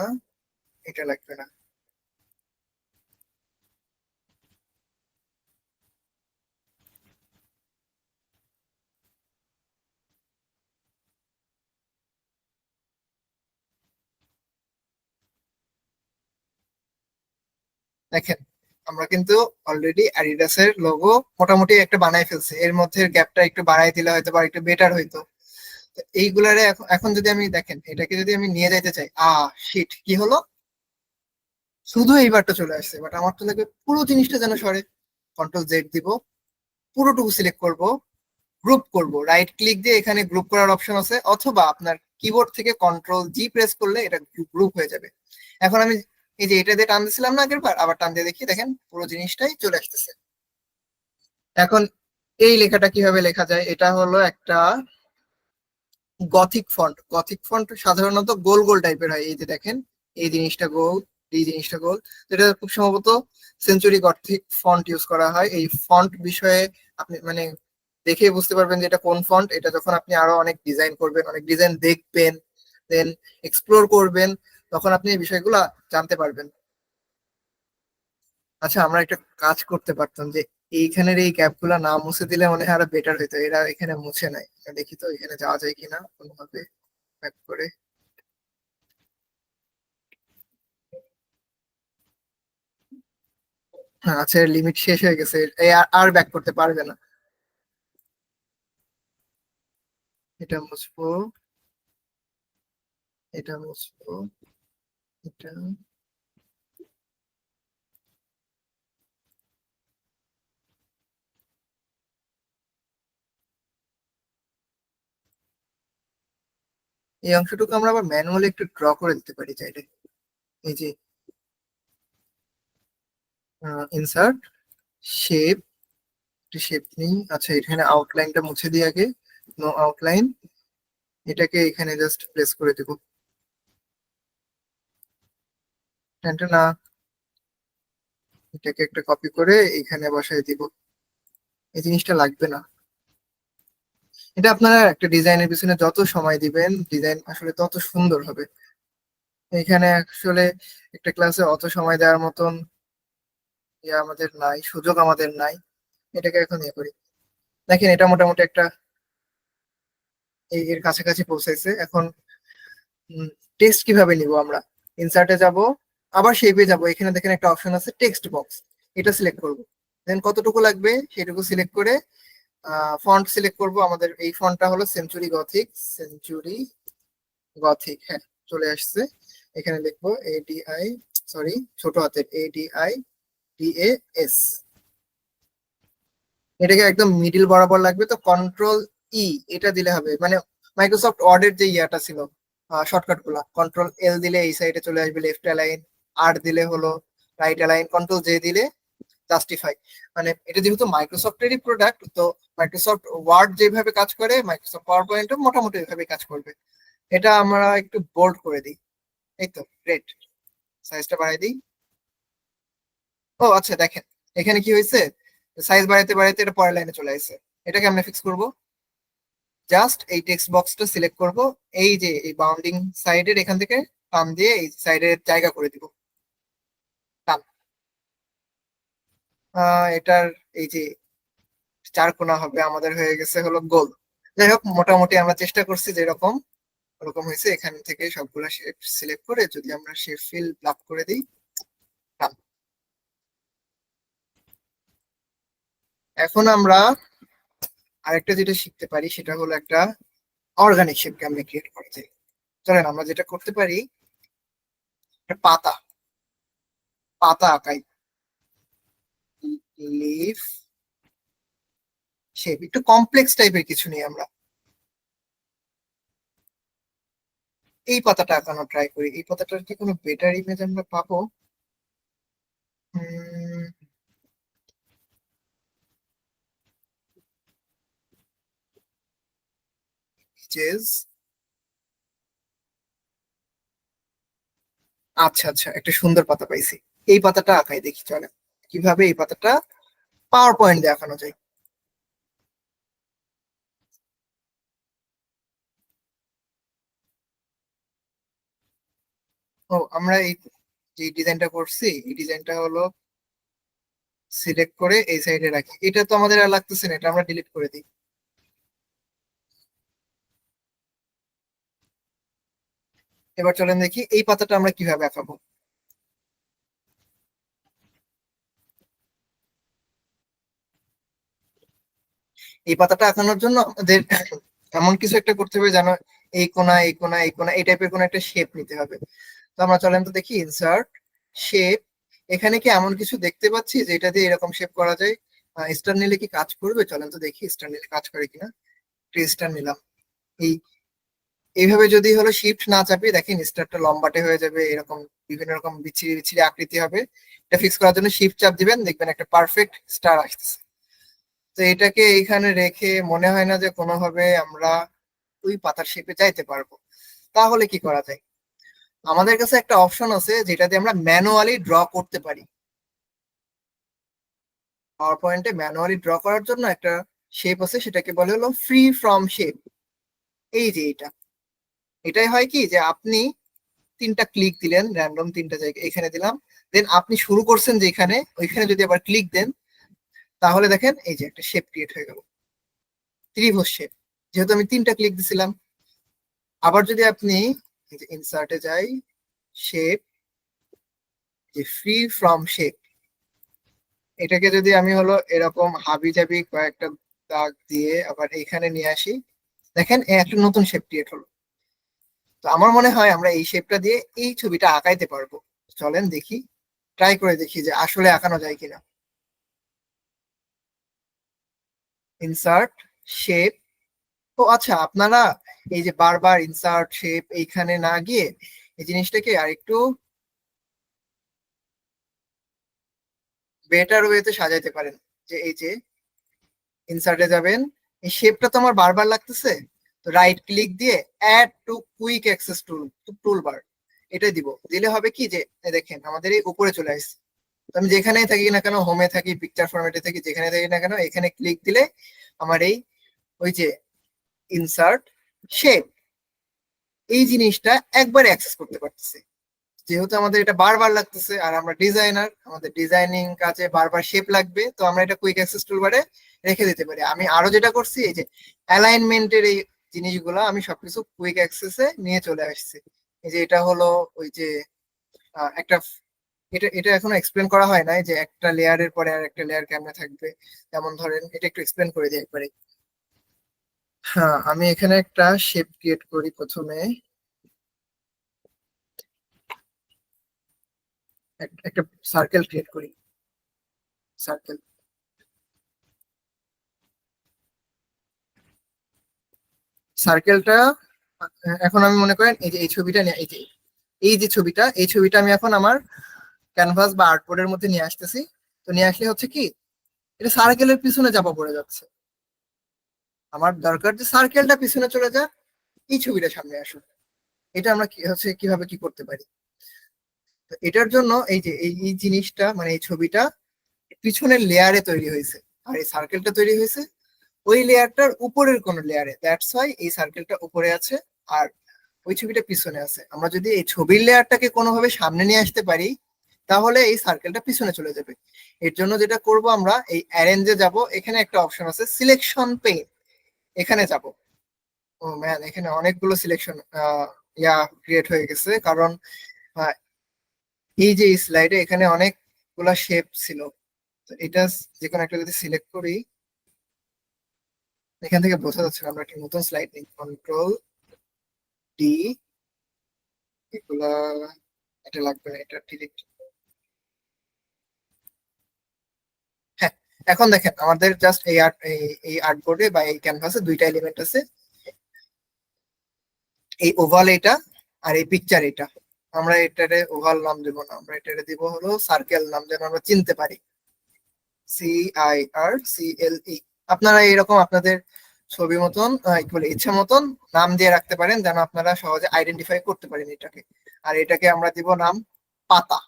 এটা লাগবে না। দেখেন আমরা কিন্তু অলরেডি অ্যাডিডাসের লোগো মোটামুটি একটা বানাই ফেলছি, এর মধ্যে গ্যাপটা একটু বাড়াই দিলে হয়তো বা একটু বেটার হইতো। তো এইগুলারে এখন যদি আমি দেখেন এটাকে যদি আমি নিয়ে যাইতে চাই, শিট কি হলো, শুধু এইবারটা চলে আসছে, বাট আমার তো লাগে পুরো জিনিসটা যেন সরে। কন্ট্রোল জেড দিব, পুরোটুকু সিলেক্ট করব, গ্রুপ করব, রাইট ক্লিক দিয়ে এখানে গ্রুপ করার অপশন আছে, অথবা আপনার কিবোর্ড থেকে কন্ট্রোল জি প্রেস করলে এটা গ্রুপ হয়ে যাবে। এখন আমি এই যে এটা দিয়ে টান দিছিলাম না আগের বার, আবার টান দিয়ে দেখি, দেখেন পুরো জিনিসটাই চলে আসতেছে। এখন এই লেখাটা কিভাবে লেখা যায়? এটা হলো একটা গথিক ফন্ট। গথিক ফন্ট সাধারণত গোল গোল টাইপের হয়, এই যে দেখেন এই জিনিসটা গোল, এই জিনিসটা গোল। এটা খুব সম্ভবত সেঞ্চুরি গথিক ফন্ট ইউজ করা হয়। এই ফন্ট বিষয়ে আপনি মানে দেখে বুঝতে পারবেন যে এটা কোন ফন্ট। এটা যখন আপনি আরো অনেক ডিজাইন করবেন, অনেক ডিজাইন দেখবেন, দেন এক্সপ্লোর করবেন, তখন আপনি এই বিষয়গুলো জানতে পারবেন। আচ্ছা আমরা একটা কাজ করতে পারতাম যে এইখানের এই গ্যাপ গুলা না মুছে দিলে মনে হয় আরো বেটার হইতো। এরা এখানে মুছে নাই, দেখি তো এখানে যাওয়া যায় কিনা কোনোভাবে ব্যাক করে। হ্যাঁ আচ্ছা, লিমিট শেষ হয়ে গেছে, এই আর ব্যাক করতে পারবে না। এটা মুছবো, এটা মুছবো, এটা। এই অংশটুকু আমরা আবার ম্যানুয়ালি একটু ড্র করে দিতে পারি চাইলে। এই যে ইনসার্ট, শেপ, একটি শেপ নিই। আচ্ছা এখানে আউটলাইনটা মুছে দিই আগে, নো আউটলাইন। এটাকে এখানে জাস্ট প্লেস করে দেবো, না এটাকে একটা কপি করে এখানে বসাই দিব। এই জিনিসটা লাগবে না। এটা আপনারা একটা ডিজাইনের পিছনে যত সময় দিবেন ডিজাইন আসলে তত সুন্দর হবে। এখানে আসলে একটা ক্লাসে অত সময় দেওয়ার মতন আমাদের নাই, সুযোগ আমাদের নাই। এটাকে এখন ইয়ে করি। দেখেন এটা মোটামুটি একটা এর কাছাকাছি পৌঁছাইছে। এখন টেক্সট কিভাবে নিব আমরা? ইনসার্টে যাব, আবার শেপে যাব, এখানে দেখেন একটা অপশন আছে টেক্সট বক্স, এটা সিলেক্ট করব। দেন কতটুকু লাগবে সেটুকু সিলেক্ট করে ফন্ট সিলেক্ট করব। আমাদের এই ফন্টটা হলো সেঞ্চুরি গথিক, সেঞ্চুরি গথিক, হ্যাঁ চলে আসছে। এখানে লিখবো এডিআই, সরি ছোট হাতের এডিআই ডিএএস। এটাকে একদম মিডিল বরাবর লাগবে, তো কন্ট্রোল ই এটা দিলে হবে। মানে মাইক্রোসফট ওয়ার্ডের যে ইয়াটা ছিল শর্টকাট গুলা, কন্ট্রোল এল দিলে এই সাইডে চলে আসবে লেফট অ্যালাইন, আর দিলে হলো রাইট অ্যালাইন, কন্ট্রোল জে দিলে জাস্টিফাই। মানে এটা যেহেতু মাইক্রোসফটেরই প্রোডাক্ট, তো মাইক্রোসফট ওয়ার্ড যেভাবে কাজ করে মাইক্রোসফট পাওয়ার পয়েন্টও মোটামুটি ওইভাবে কাজ করবে। এটা আমরা একটু বোল্ড করে দিই। এই তো গ্রেট, সাইজটা বাড়াই দিই। ও আচ্ছা দেখেন, এখানে কি হয়েছে, সাইজ বাড়াইতে বাড়াইতে এটা পরের লাইনে চলে আসছে। এটাকে আমরা ফিক্স করব। জাস্ট এই টেক্সট বক্সটা সিলেক্ট করব, এই যে এই বাউন্ডিং সাইডের এখান থেকে টান দিয়ে এই সাইডের জায়গা করে দিব। টান। এটার এই যে চার কোণা হবে, আমাদের হয়ে গেছে হলো গোল। যাই হোক, মোটামুটি আমরা চেষ্টা করছি যেরকম ওরকম হয়েছে। এখান থেকে সবগুলা শেপ সিলেক্ট করে যদি আমরা শেপ ফিল ব্লক করে দিই, টান। এখন আমরা আরেকটা যেটা শিখতে পারি সেটা হলো একটা অর্গানিক শেপ কেমনে ক্রিয়েট করা যায়। চলেন আমরা যেটা করতে পারি, একটা পাতা, পাতা আঁকাই। লিফ শেপ একটু কমপ্লেক্স টাইপের কিছু নিয়ে আমরা এই পাতাটা আঁকানো ট্রাই করি। এই পাতাটার কি কোনো বেটার ইমেজ আমরা পাবো? ইমেজেস, আচ্ছা আচ্ছা, একটা সুন্দর পাতা পাইছি। এই পাতাটা আঁকাই দেখি, চলে কিভাবে এই পাতাটা পাওয়ার পয়েন্ট দিয়ে আঁকানো যায়। ও আমরা এই যে ডিজাইনটা করছি, এই ডিজাইনটা হলো সিলেক্ট করে এই সাইডে রাখি। এটা তো আমাদের আর লাগতেছে না, এটা আমরা ডিলিট করে দিই। এবার চলেন দেখি এই পাতাটা আমরা কিভাবে আঁকাবো। এই পাতাটা আঁকানোর জন্য আমাদের এমন কিছু একটা করতে হবে যেন এই কোণা এই কোণা এই কোণা এই টাইপের কোনো একটা শেপ নিতে হবে। তো আমরা চলেন তো দেখি, ইনসার্ট শেপ। এখানে কি এমন কিছু দেখতে পাচ্ছি যে এটা দিয়ে এরকম শেপ করা যায়? স্টার নিলে কি কাজ করবে? চলেন তো দেখি স্টার নিলে কাজ করে কিনা। স্টার নিলাম। এই এইভাবে যদি হলো শিফট না চাপি, দেখেন স্টারটা লম্বাটে হয়ে যাবে, এরকম বিভিন্ন রকম বিচ্ছিরি বিচ্ছিরি আকৃতি হবে। এটা ফিক্স করার জন্য শিফট চাপ দিবেন, দেখবেন একটা পারফেক্ট স্টার আসতেছে। তো এটাকে এইখানে রেখে মনে হয় না যে কোনোভাবে আমরা ওই পাতার শেপে যাইতে পারবো। তাহলে কি করা যায়? আমাদের কাছে একটা অপশন আছে যেটা দিয়ে আমরা ম্যানুয়ালি ড্র করতে পারি। পাওয়ার পয়েন্টে ম্যানুয়ালি ড্র করার জন্য একটা শেপ আছে, সেটাকে বলে হলো ফ্রি ফ্রম শেপ। এই যে এটা, এটাই হয় কি যে আপনি তিনটা ক্লিক দিলেন, র্যান্ডম তিনটা জায়গায় এখানে দিলাম, দেন আপনি শুরু করছেন যেখানে, ওইখানে যদি আবার ক্লিক দেন তাহলে দেখেন এই যে একটা শেপ ক্রিয়েট হয়ে গেল, ত্রিভুজ শেপ, যেহেতু আমি তিনটা ক্লিক দিছিলাম। আবার যদি আপনি ইনসার্টে যাই, শেপ, যে ফ্রি ফ্রম শেপ, এটাকে যদি আমি হলো এরকম হাবি জাবি কয়েকটা দাগ দিয়ে আবার এইখানে নিয়ে আসি, দেখেন একটা নতুন শেপ ক্রিয়েট হলো। তো আমার মনে হয় আমরা এই শেপটা দিয়ে এই ছবিটা আঁকাইতে পারবো। চলেন দেখি, ট্রাই করে দেখি যে আসলে আঁকানো যায় কিনা। Insert shape. ও আচ্ছা, আপনারা এই যে বারবার ইনসার্ট শেপ এইখানে না গিয়ে এই জিনিসটাকে আরেকটু বেটার ওয়েতে সাজাইতে পারেন। যে এই যে ইনসার্টে যাবেন, এই শেপটা তো আমার বারবার লাগতেছে, তো রাইট ক্লিক দিয়ে add to quick access tool, toolbar, এটাই দিব। দিলে হবে কি যে দেখেন আমাদের এই উপরে চলে আসছে। তো আমি যেখানেই থাকি না কেন, হোমে থাকি, পিকচার ফরম্যাটে থাকি, যেখানে থাকি না কেন, এখানে ক্লিক দিলে আমার এই ওই যে ইনসার্ট শেপ, এই জিনিসটা একবারে অ্যাক্সেস করতে পারতেছে। যেহেতু আমাদের এটা বারবার লাগতেছে আর আমরা ডিজাইনার, আমাদের ডিজাইনিং কাজে বারবার শেপ লাগবে, তো আমরা এটা কুইক অ্যাক্সেস টুলবারে রেখে দিতে পারি। আমি আরো যেটা করছি, এই যে অ্যালাইনমেন্টের এই জিনিসগুলো আমি সবকিছু কুইক অ্যাক্সেসে নিয়ে চলে আসছি। এই যে এটা হলো ওই যে একটা, এটা এটা এখনো এক্সপ্লেন করা হয় না যে একটা লেয়ারের পরে আর একটা লেয়ার কেমনে থাকবে। যেমন ধরেন এটা একটু এক্সপ্লেন করে দিই একবারে। হ্যাঁ, আমি এখানে একটা শেপ ক্রিয়েট করি প্রথমে। একটা সার্কেল ক্রিয়েট করি, সার্কেল। সার্কেলটা এখন আমি মনে করেন এই যে এই ছবিটা এই যে ছবিটা আমি এখন আমার ক্যানভাস বা আর্টবোর্ডের মধ্যে নিয়ে আসতেছি। তো নিয়ে আসলে হচ্ছে কি, এটা সার্কেলের পিছনে চাপা পড়ে যাচ্ছে। আমার দরকার যে সার্কেলটা পিছনে চলে যাক, এই ছবিটা সামনে আসুক। এটা আমরা কিভাবে কি করতে পারি? তো এটার জন্য এই যে এই জিনিসটা মানে এই ছবিটা পিছনের লেয়ারে তৈরি হয়েছে, আর এই সার্কেলটা তৈরি হয়েছে ওই লেয়ারটার উপরের কোন লেয়ারে। দ্যাটস ওয়াই এই সার্কেলটা উপরে আছে আর ওই ছবিটা পিছনে আছে। আমরা যদি এই ছবির লেয়ারটাকে কোনোভাবে সামনে নিয়ে আসতে পারি, তাহলে এই সার্কেলটা পিছনে চলে যাবে। এর জন্য যেটা করব, আমরা এই অ্যারেঞ্জে যাব, এখানে একটা অপশন আছে সিলেকশন পেইন, এখানে যাব। ও ম্যান, এখানে অনেকগুলো সিলেকশন ক্রিয়েট হয়ে গেছে, কারণ আহ, এই যে স্লাইডে এখানে অনেকগুলা শেপ ছিল। তো এটা যে কোনো একটা যদি সিলেক্ট করি, এখান থেকে বোঝা যাচ্ছে না। আমরা একটা নতুন স্লাইড নিই, কন্ট্রোল ডি, এগুলা এটা লাগবে না, এটা ডিলিট। হ্যাঁ, এখন দেখেন আমাদের জাস্ট এই আর্টবোর্ডে বা এই ক্যানভাসে দুইটা এলিমেন্ট আছে, এই ওভাল এটা আর এই পিকচার এটা। আমরা এটারে ওভাল নাম দেবো না, আমরা এটারে দিব হলো সার্কেল নাম, যেন আমরা চিনতে পারি। CIRCLE। আপনারা এরকম আপনাদের ছবি মতন কি বলে ইচ্ছা মতন নাম দিয়ে রাখতে পারেন, যেন আপনারা সহজে আইডেন্টিফাই করতে পারেন এটাকে। আর এটাকে আমরা দিব নাম পাতা।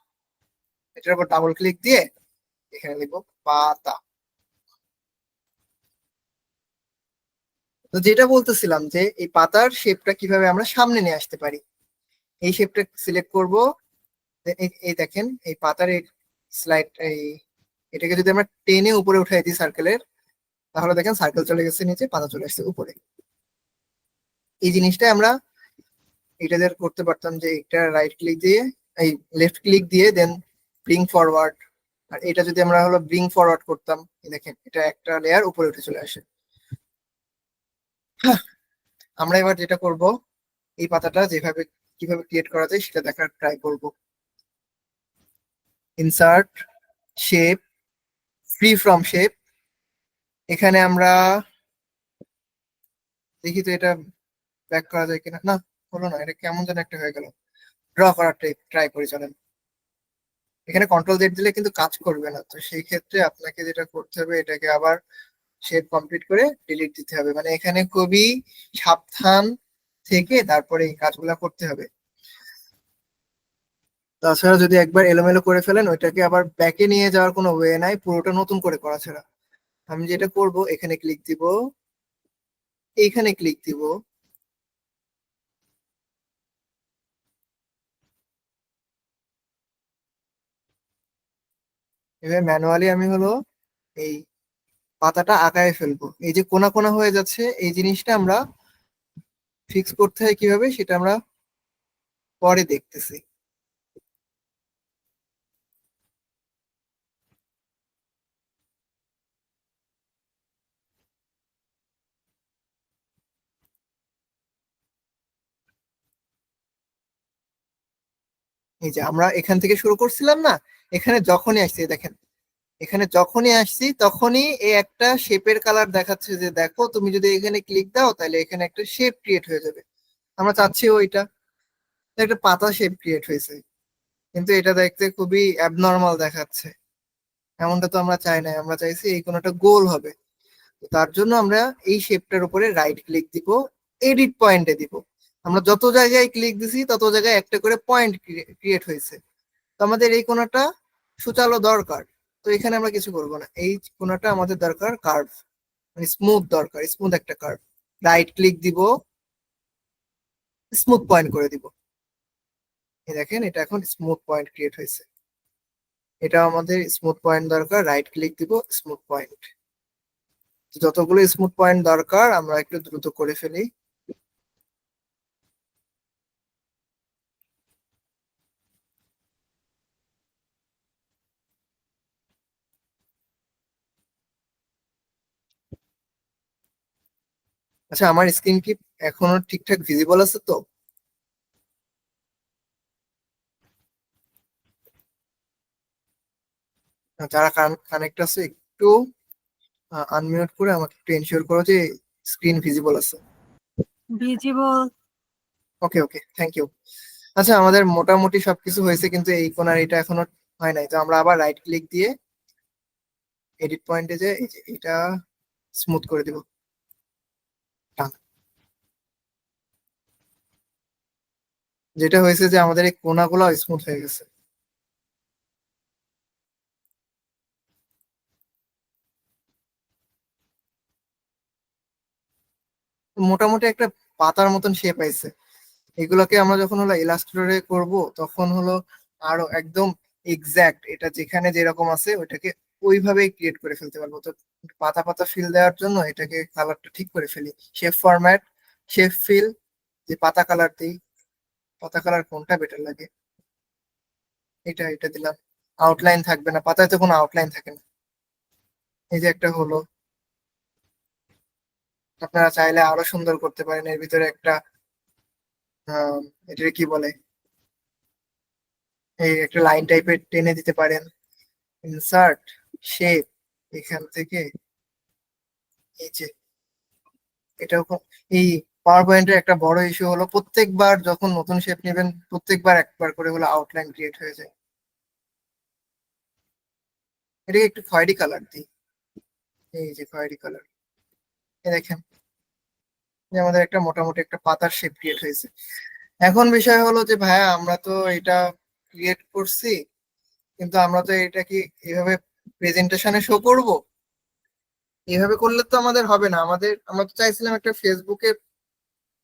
এটার উপর ডাবল ক্লিক দিয়ে এখানে লিখবো পাতা। তো যেটা বলতেছিলাম যে এই পাতার শেপটা কিভাবে আমরা সামনে নিয়ে আসতে পারি, এই শেপটা সিলেক্ট করব। এই দেখেন এই পাতার এই স্লাইড, এটাকে যদি আমরা টেনে উপরে উঠাই দিই সার্কেলের, তাহলে দেখেন সার্কেল চলে গেছে নিচে, পাতা চলে আসছে উপরে। এই জিনিসটা আমরা এটাদের করতে পারতাম যে এটা রাইট ক্লিক দিয়ে, এই লেফট ক্লিক দিয়ে দেন ব্রিং ফরওয়ার্ড। আর এটা যদি আমরা হলো ব্রিং ফরওয়ার্ড করতাম, এই দেখেন এটা একটা লেয়ার উপরে উঠে চলে আসে। হ্যাঁ, আমরা এবার যেটা করব, এই পাতাটা যেভাবে কিভাবে ক্রিয়েট করা যায় সেটা দেখার ট্রাই করব। Insert, shape, free from shape. এখানে আমরা দেখি তো এটা ব্যাক করা যায় কিনা। না, হলো না, এটা কেমন যেন একটা হয়ে গেল। ড্র করার ট্রাই করি চলেন। এখানে কন্ট্রোল জেড দিলে কিন্তু কাজ করবে না, তো সেই ক্ষেত্রে আপনাকে যেটা করতে হবে, এটাকে আবার শেপ কমপ্লিট করে ডিলিট দিতে হবে। মানে এখানে খুবই সাবধান থেকে তারপরে এই কাজগুলা করতে হবে। তাছাড়া যদি একবার এলোমেলো করে ফেলেন, ওইটাকে আবার ব্যাকে নিয়ে যাওয়ার কোনো ওয়ে নাই, পুরোটা নতুন করে করা ছাড়া। আমি যেটা করব, এখানে ক্লিক দিব, এইখানে ক্লিক দিব, এবার ম্যানুয়ালি আমি হলো এই পাতাটা আঁকায় ফেলবো। এই যে কোনা কোনা হয়ে যাচ্ছে, এই জিনিসটা আমরা ফিক্স করতে হয় কিভাবে সেটা আমরা পরে দেখতেছি। এই যে আমরা এখান থেকে শুরু করছিলাম না, এখানে যখনই আসছি দেখেন, এখানে যখনই আসছি তখনই এই একটা শেপের কালার দেখাচ্ছে যে দেখো তুমি যদি এখানে ক্লিক দাও তাহলে এখানে একটা শেপ ক্রিয়েট হয়ে যাবে। আমরা চাচ্ছি ওইটা, একটা পাতা শেপ ক্রিয়েট হয়েছে, কিন্তু এটা দেখতে খুবই অ্যাবনর্মাল দেখাচ্ছে। এমনটা তো আমরা চাই না, আমরা চাইছি এই কোনোটা গোল হবে। তো তার জন্য আমরা এই শেপটার উপরে রাইট ক্লিক দিব, এডিট পয়েন্টে দিব। আমরা যত জায়গায় ক্লিক দিছি তত জায়গায় একটা করে পয়েন্ট ক্রিয়েট হয়েছে। তো আমাদের এই কোণাটা সুচালো দরকার। তো এখানে আমরা কিছু করব না, এই কোণাটা আমাদের দরকার কার্ভ, মানে স্মুথ দরকার, স্মুথ একটা কার্ভ। রাইট ক্লিক দিব, স্মুথ পয়েন্ট করে দিব। এই দেখেন এটা এখন স্মুথ পয়েন্ট ক্রিয়েট হয়েছে। এটা আমাদের স্মুথ পয়েন্ট দরকার, রাইট ক্লিক দিব, স্মুথ পয়েন্ট। যতগুলো স্মুথ পয়েন্ট দরকার আমরা একটু দ্রুত করে ফেলি। আচ্ছা, আমার স্ক্রিন কি এখনো ঠিকঠাক ভিজিবল আছে তো? যারা কানেক্ট আছে একটু আনমিউট করে আমাকে একটু এনশিওর করো যে স্ক্রিন ভিজিবল আছে।
Visible.
Okay okay, thank you. আচ্ছা, আমাদের মোটামুটি সবকিছু হয়েছে, কিন্তু এই কোণার এটা এখনো হয় নাই। তো আমরা আবার রাইট ক্লিক দিয়ে এডিট পয়েন্টে যে এই যে এটা স্মুথ করে দিব। টান। যেটা হয়েছে যে আমাদের এই কোণাগুলো স্মুথ হয়ে গেছে। মোটামুটি একটা পাতার মতন শেপ আইছে। এগুলোকে আমরা যখন হলো ইলাস্ট্রেটরে করব, তখন হলো আরো একদম এক্সাক্ট এটা যেখানে যেরকম আছে ওইটাকে ওইভাবেই ক্রিয়েট করে ফেলতে পারবো। তো পাতা পাতা ফিল দেওয়ার জন্য এটাকে কালারটা ঠিক করে ফেলি। শেপ ফরম্যাট, শেপ ফিল, যে পাতা কালার দিই। পাতা কালার কোনটা বেটার লাগে? এটা এটা দিলাম। আউটলাইন থাকবে না, পাতায় তো কোনো আউটলাইন থাকে না। এই যে একটা হলো। আপনারা চাইলে আরো সুন্দর করতে পারেন, এর ভিতরে একটা এটা কি বলে, এই একটা লাইন টাইপের টেনে দিতে পারেন। ইনসার্ট, শেপ, এখান থেকে এই যে এটাও এই পাওয়ার পয়েন্টের একটা বড় ইস্যু হলো প্রত্যেকবার যখন নতুন শেপ নেবেন প্রত্যেকবার একবার করে হলো আউটলাইন ক্রিয়েট হয়ে যায়। এটাকে একটু খয়েরি কালার দিই। এই যে খয়েরি কালার, দেখেন যে আমাদের একটা মোটামুটি একটা পাতার শেপ ক্রিয়েট হয়েছে। এখন বিষয় হলো যে ভাইয়া আমরা তো এটা ক্রিয়েট করছি, কিন্তু আমরা তো এটা কি এভাবে প্রেজেন্টেশনে শো করব? এভাবে করলে তো আমাদের হবে না। আমরা তো চাইছিলাম একটা ফেসবুকে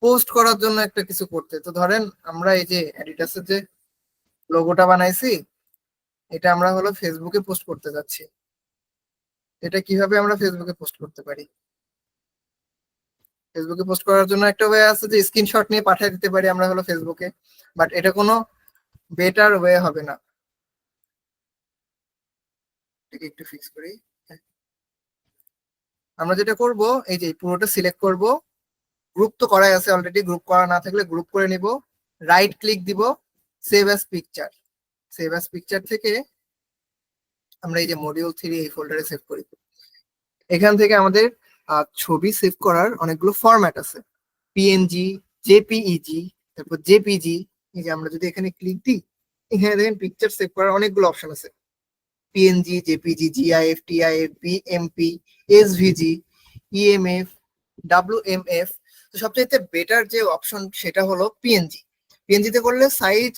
পোস্ট করার জন্য একটা কিছু করতে। তো ধরেন আমরা এই যে অ্যাডিডাসের যে লোগোটা বানাইছি, এটা আমরা হলো ফেসবুকে পোস্ট করতে যাচ্ছি। এটা কিভাবে আমরা ফেসবুকে পোস্ট করতে পারি? ফেসবুকে পোস্ট করার জন্য একটা ওয়ে আছে যে স্ক্রিনশট নিয়ে পাঠিয়ে দিতে পারি আমরা হলো ফেসবুকে, বাট এটা কোনো বেটার ওয়ে হবে না। এটাকে একটু ফিক্স করি। হ্যাঁ। আমরা যেটা করব, এই যে পুরোটা সিলেক্ট করব। গ্রুপ তো করাই আছে অলরেডি, গ্রুপ করা না থাকলে গ্রুপ করে নিব। রাইট ক্লিক দিব, save as picture. Save as picture থেকে আমরা এই যে মডিউল 3 এই ফোল্ডারে সেভ করি। এখান থেকে আমাদের ছবি সেভ করার অনেকগুলো ফরম্যাট আছে। পিএনজি, জেপিইজি, তারপর জেপিজি। এই যে আমরা যদি এখানে ক্লিক দিই, এখানে দেখেন পিকচার সেভ করার অনেকগুলো অপশন আছে। PNG, JPG, GIF, TIF, BMP, SVG, EMF, WMF. তো সবচেয়ে বেটার যে অপশন সেটা হলো পিএনজি। পিএনজিতে করলে সাইজ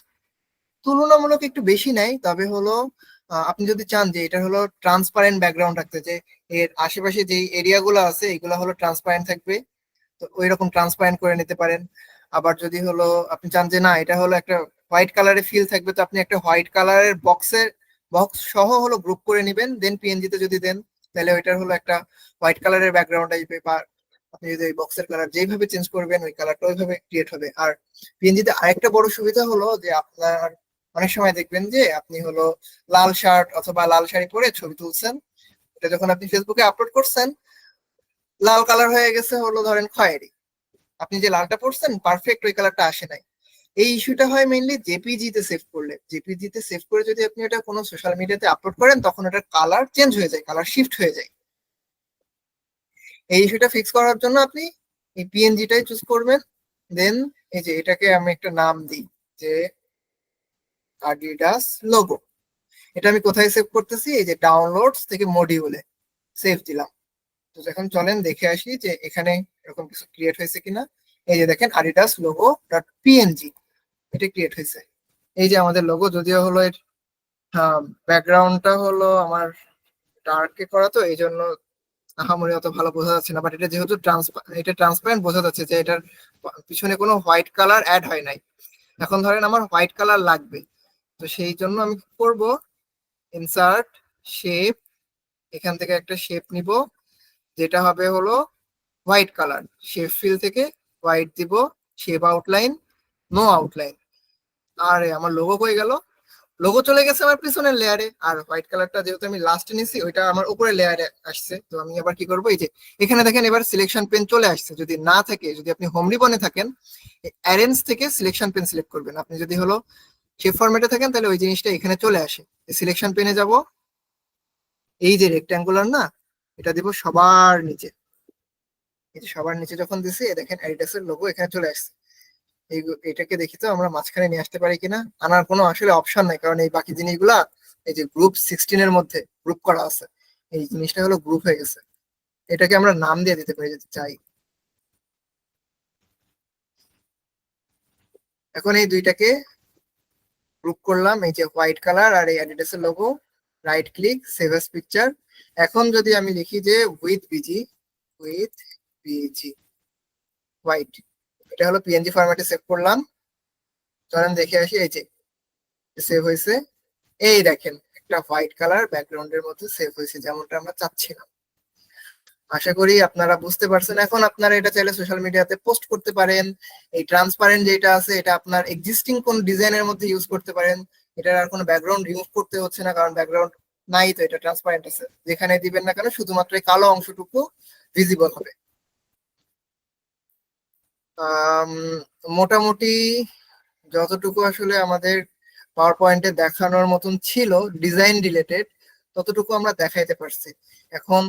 তুলনামূলক একটু বেশি নেয়, তবে হলো আপনি যদি চান যে এটা হলো ট্রান্সপারেন্ট ব্যাকগ্রাউন্ড রাখতে, যে এর আশেপাশে যে এরিয়া গুলো আছে এগুলো হলো ট্রান্সপারেন্ট থাকবে, তো ওই রকম ট্রান্সপারেন্ট করে নিতে পারেন। আবার যদি হলো আপনি চান যে না এটা হলো একটা হোয়াইট কালারের ফিল থাকবে, তো আপনি একটা হোয়াইট কালারের বক্স সহ হলো গ্রুপ করে নেবেন, দেন পিএনজি তে যদি দেন তাহলে ওইটার হলো একটা হোয়াইট কালারের ব্যাকগ্রাউন্ড আসবে। বা আপনি যদি ওই বক্সের কালার যেইভাবে চেঞ্জ করবেন ওই কালারটা ওইভাবে ক্রিয়েট হবে। আর পিএনজি তে আরেকটা বড় সুবিধা হলো যে আপনার অনেক সময় দেখবেন যে আপনি হলো লাল শার্ট অথবা লাল শাড়ি পরে ছবি তুলছেন, এটা যখন আপনি ফেসবুকে আপলোড করছেন লাল কালার হয়ে গেছে হলো ধরেন খয়েরি, আপনি যে লালটা পড়ছেন পারফেক্ট ওই কালারটা আসে নাই। এই ইস্যুটা হয় মেইনলি জেপিজি তে সেভ করলে। জেপিজি তে সেভ করে যদি আপনি এটা কোনো সোশ্যাল মিডিয়াতে আপলোড করেন তখন ওটার কালার চেঞ্জ হয়ে যায়, কালার শিফট হয়ে যায়। এই ইস্যুটা ফিক্স করার জন্য আপনি এই পিএনজিটাই চুজ করবেন। দেন এই যে এটাকে আমি একটা নাম দিই যে অ্যাডিডাস লোগো। এটা আমি কোথায় সেভ করতেছি? এই যে ডাউনলোডস থেকে মডিউলে সেভ দিলাম। তো এখন চলেন দেখে আসি যে এখানে এরকম কিছু ক্রিয়েট হয়েছে কিনা। এই যে দেখেন অ্যাডিডাস লোগো ডট পিএনজি, এটা ক্রিয়েট হয়েছে। এই যে আমাদের লোগো, যদিও হলো এর ব্যাকগ্রাউন্ডটা হলো আমার ডার্কে করা, তো এই জন্য আহামরি অত ভালো বোঝা যাচ্ছে না, বাট এটা যেহেতু এটা ট্রান্সপারেন্ট বোঝা যাচ্ছে যে এটার পিছনে কোনো হোয়াইট কালার অ্যাড হয় নাই। এখন ধরেন আমার হোয়াইট কালার লাগবে, তো সেই জন্য আমি কি করব, ইনসার্ট, শেপ, এখান থেকে একটা শেপ নিব যেটা হবে হলো হোয়াইট কালার। শেপ ফিল থেকে হোয়াইট দিব, শেপ আউটলাইন, নো আউটলাইন। আরে আমার লোগো হয়ে গেল, লোগো চলে গেছে আমার পিছনের লেয়ারে, আর হোয়াইট কালারটা যেহেতু আমি লাস্টে নিছি ওইটা আমার উপরে লেয়ারে আসছে। তো আমি আবার কি করবো, এই যে এখানে দেখেন এবার সিলেকশন পেন চলে আসছে। যদি না থাকে, যদি আপনি হোম রিবনে থাকেন, অ্যারেঞ্জ থেকে সিলেকশন পেন সিলেক্ট করবেন। আপনি যদি হলো শেপ ফরম্যাটে থাকেন তাহলে ওই জিনিসটা এখানে চলে আসে। সিলেকশন পেনে যাব, এই যে রেক্ট্যাঙ্গুলার না, এটা দিব সবার নিচে। এই যে সবার নিচে যখন দিছি দেখেন অ্যাডিডাসের লোগো এখানে চলে আসছে। এটাকে দেখি তো আমরা মাঝখানে নিয়ে আসতে পারি কিনা। আনার কোনো আসলে অপশন নাই, কারণ এই বাকি জিনিসগুলা এই যে গ্রুপ 16 এর মধ্যে গ্রুপ করা আছে, এই জিনিসটা হলো গ্রুপ হয়ে গেছে। এটাকে আমরা নাম দিয়ে দিতে পারি যদি চাই। এখন এই দুইটাকে গ্রুপ করলাম, এই যে হোয়াইট কালার আর এই অ্যাডিডাসের logo, right click save as picture. এখন যদি আমি লিখি যে উইথ বিজি হোয়াইট, এটা হলো পিএনজি ফরম্যাটে সেভ করলাম। চলেন দেখে আসি, এই যে সেভ হয়েছে। এই দেখেন একটা হোয়াইট কালার ব্যাকগ্রাউন্ডের মধ্যে সেভ হয়েছে যেমনটা আমরা চাচ্ছিলাম। আশা করি আপনারা বুঝতে পারছেন। এখন আপনারা এটা চাইলে সোশ্যাল মিডিয়াতে পোস্ট করতে পারেন। এই ট্রান্সপারেন্ট যেটা আছে এটা আপনার এক্সিস্টিং কোন ডিজাইনের মধ্যে ইউজ করতে পারেন। এটার আর কোনো ব্যাকগ্রাউন্ড রিমুভ করতে হচ্ছে না, কারণ ব্যাকগ্রাউন্ড নাই, তো এটা ট্রান্সপারেন্ট আছে। যেখানে দিবেন না কেন শুধুমাত্র এই কালো অংশটুকু ভিজিবল হবে। আম, মোটামুটি যতটুকু আসলে আমাদের পাওয়ার পয়েন্টে দেখানোর মতন ছিল ডিজাইন রিলেটেড, ততটুকু আমরা দেখাইতে পারছি। এখন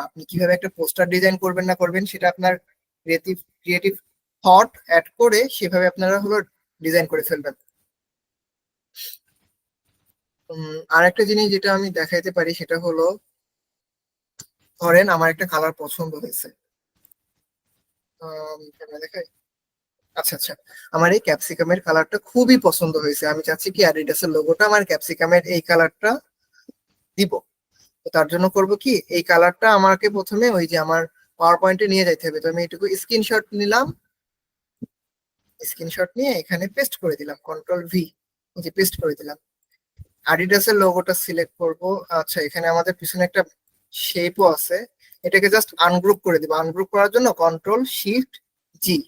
আপনি কিভাবে একটা পোস্টার ডিজাইন করবেন না করবেন সেটা আপনার ক্রিয়েটিভ ক্রিয়েটিভ থট অ্যাড করে সেভাবে আপনারা হলো ডিজাইন করে ফেলবেন। আর একটা জিনিস যেটা আমি দেখাইতে পারি সেটা হলো, ধরেন আমার একটা কালার পছন্দ হয়েছে। ক্যামেরা দেখাই। আচ্ছা আচ্ছা, আমার এই ক্যাপসিকামের কালারটা খুবই পছন্দ হয়েছে, আমি চাচ্ছি কি অ্যাডিডাসের লোগোটা আমার ক্যাপসিকামের এই কালারটা দিব। তো তার জন্য করব কি, এই কালারটা আমাকে প্রথমে ওই যে আমার পাওয়ার পয়েন্টে নিয়ে যাইতে হবে। তো আমি এটুকু স্ক্রিনশট নিলাম, স্ক্রিনশট নিয়ে এখানে পেস্ট করে দিলাম, কন্ট্রোল ভি, এই যে পেস্ট করে দিলাম। অ্যাডিডাসের লোগোটা সিলেক্ট করব। আচ্ছা, এখানে আমাদের পিছনে একটা শেপও আছে, এটাকে জাস্ট আনগ্রুপ করে দিব। আনগ্রুপ করার জন্য কন্ট্রোল শিফট জি,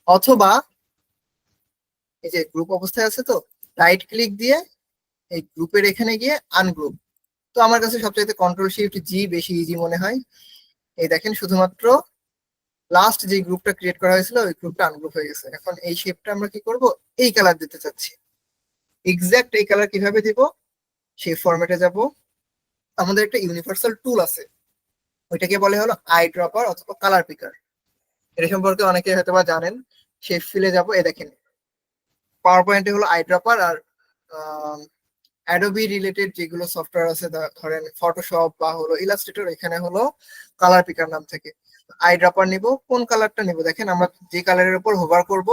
অথবা এই যে গ্রুপ অবস্থায় আছে তো, রাইট ক্লিক দিয়ে এই গ্রুপের এখানে গিয়ে আনগ্রুপ। তো আমার কাছে সবচাইতে কন্ট্রোল শিফট জি বেশি ইজি মনে হয়। এই দেখেন শুধুমাত্র লাস্ট যে গ্রুপটা ক্রিয়েট করা হয়েছিল ওই গ্রুপটা আনগ্রুপ হয়ে গেছে। এখন এই শেপটা আমরা কি করব, এই কালার দিতে চাচ্ছি। এক্সাক্ট এই কালার কিভাবে দিব, সেই ফরম্যাটে যাব। আমাদের একটা ইউনিভার্সাল টুল আছে, ওইটাকে বলে হলো আই ড্রপার অথবা কালার পিকার। এটা সম্পর্কে অনেকে হয়তো বা জানেন। শেপ ফিলে যাব, এই দেখেন পাওয়ার পয়েন্টে হলো I dropper, R Adobe related যেগুলো সফটওয়্যার আছে ধরেন ফটোশপ বা হলো ইলাস্ট্রেটর, এখানে হলো কালার পিকার নাম থেকে। আই ড্রপার নিব, কোন কালারটা নিব দেখেন, আমরা যে কালারের উপর হোভার করব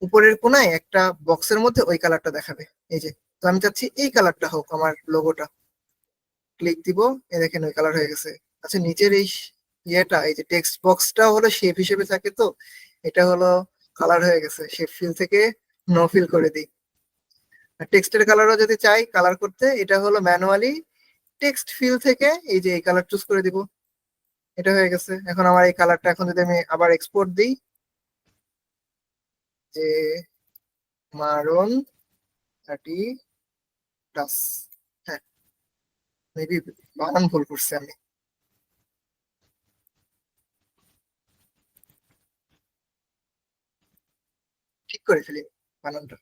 উপরের কোনায় একটা বক্সের মধ্যে ওই কালারটা দেখাবে। এই যে, তো আমি চাচ্ছি এই কালারটা হোক আমার লোগোটা, ক্লিক দিব, এই দেখেন ওই কালার হয়ে গেছে। আচ্ছা, নিচের এই ইয়েটা, এই যে টেক্সট বক্সটা হলো শেপ হিসেবে থাকে, তো এটা হলো কালার হয়ে গেছে। শেপ ফিল থেকে নো ফিল করে দিই। আর টেক্সটের কালারও যদি চাই কালার করতে, এটা হলো ম্যানুয়ালি টেক্সট ফিল থেকে এই যে এই কালার চুজ করে দিব। এটা হয়ে গেছে। এখন আমার এই কালারটা এখন যদি আমি আবার এক্সপোর্ট দিই, যে মারন 30+, হ্যাঁ মেবি বানান ভুল করছি আমি, ঠিক করে ফেলি বানানটা।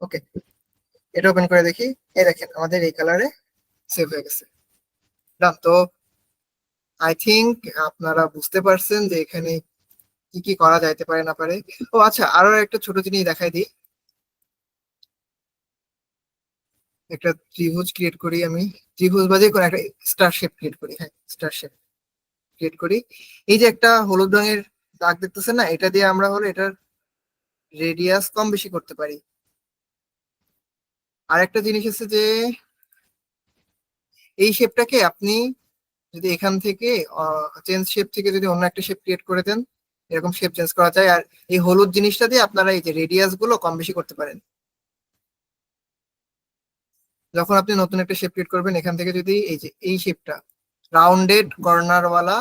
ওকে, এটা ওপেন করে দেখি, এই দেখেন আমাদের এই কালারে সেভ হয়ে গেছে। ডান। তো আই থিংক আপনারা বুঝতে পারছেন যে এখানে কি কি করা যাইতে পারে না পারে। ও আচ্ছা, আরো একটা ছোট জিনিস দেখাই দিই। একটা ত্রিভুজ ক্রিয়েট করি আমি, ত্রিভুজ বা যে কোনো একটা স্টার শেপ ক্রিয়েট করি, হ্যাঁ স্টার শেপ ক্রিয়েট করি। এই যে একটা হলুদ রঙের দাগ দেখতেছেন না, এটা দিয়ে আমরা হলো এটার রেডিয়াস কম বেশি করতে পারি। আর একটা জিনিস আছে যে এই শেপটাকে আপনি যদি এখান থেকে চেঞ্জ শেপ থেকে যদি অন্য একটা শেপ ক্রিয়েট করে দেন, এরকম শেপ চেঞ্জ করা যায়। আর এই হলুদ জিনিসটা দিয়ে আপনারা এই যে রেডিয়াস গুলো কম বেশি করতে পারেন। যখন আপনি নতুন একটা শেপ ক্রিয়েট করবেন, এখান থেকে যদি এই যে এই শেপটা রাউন্ডেড কর্নার ওয়ালা,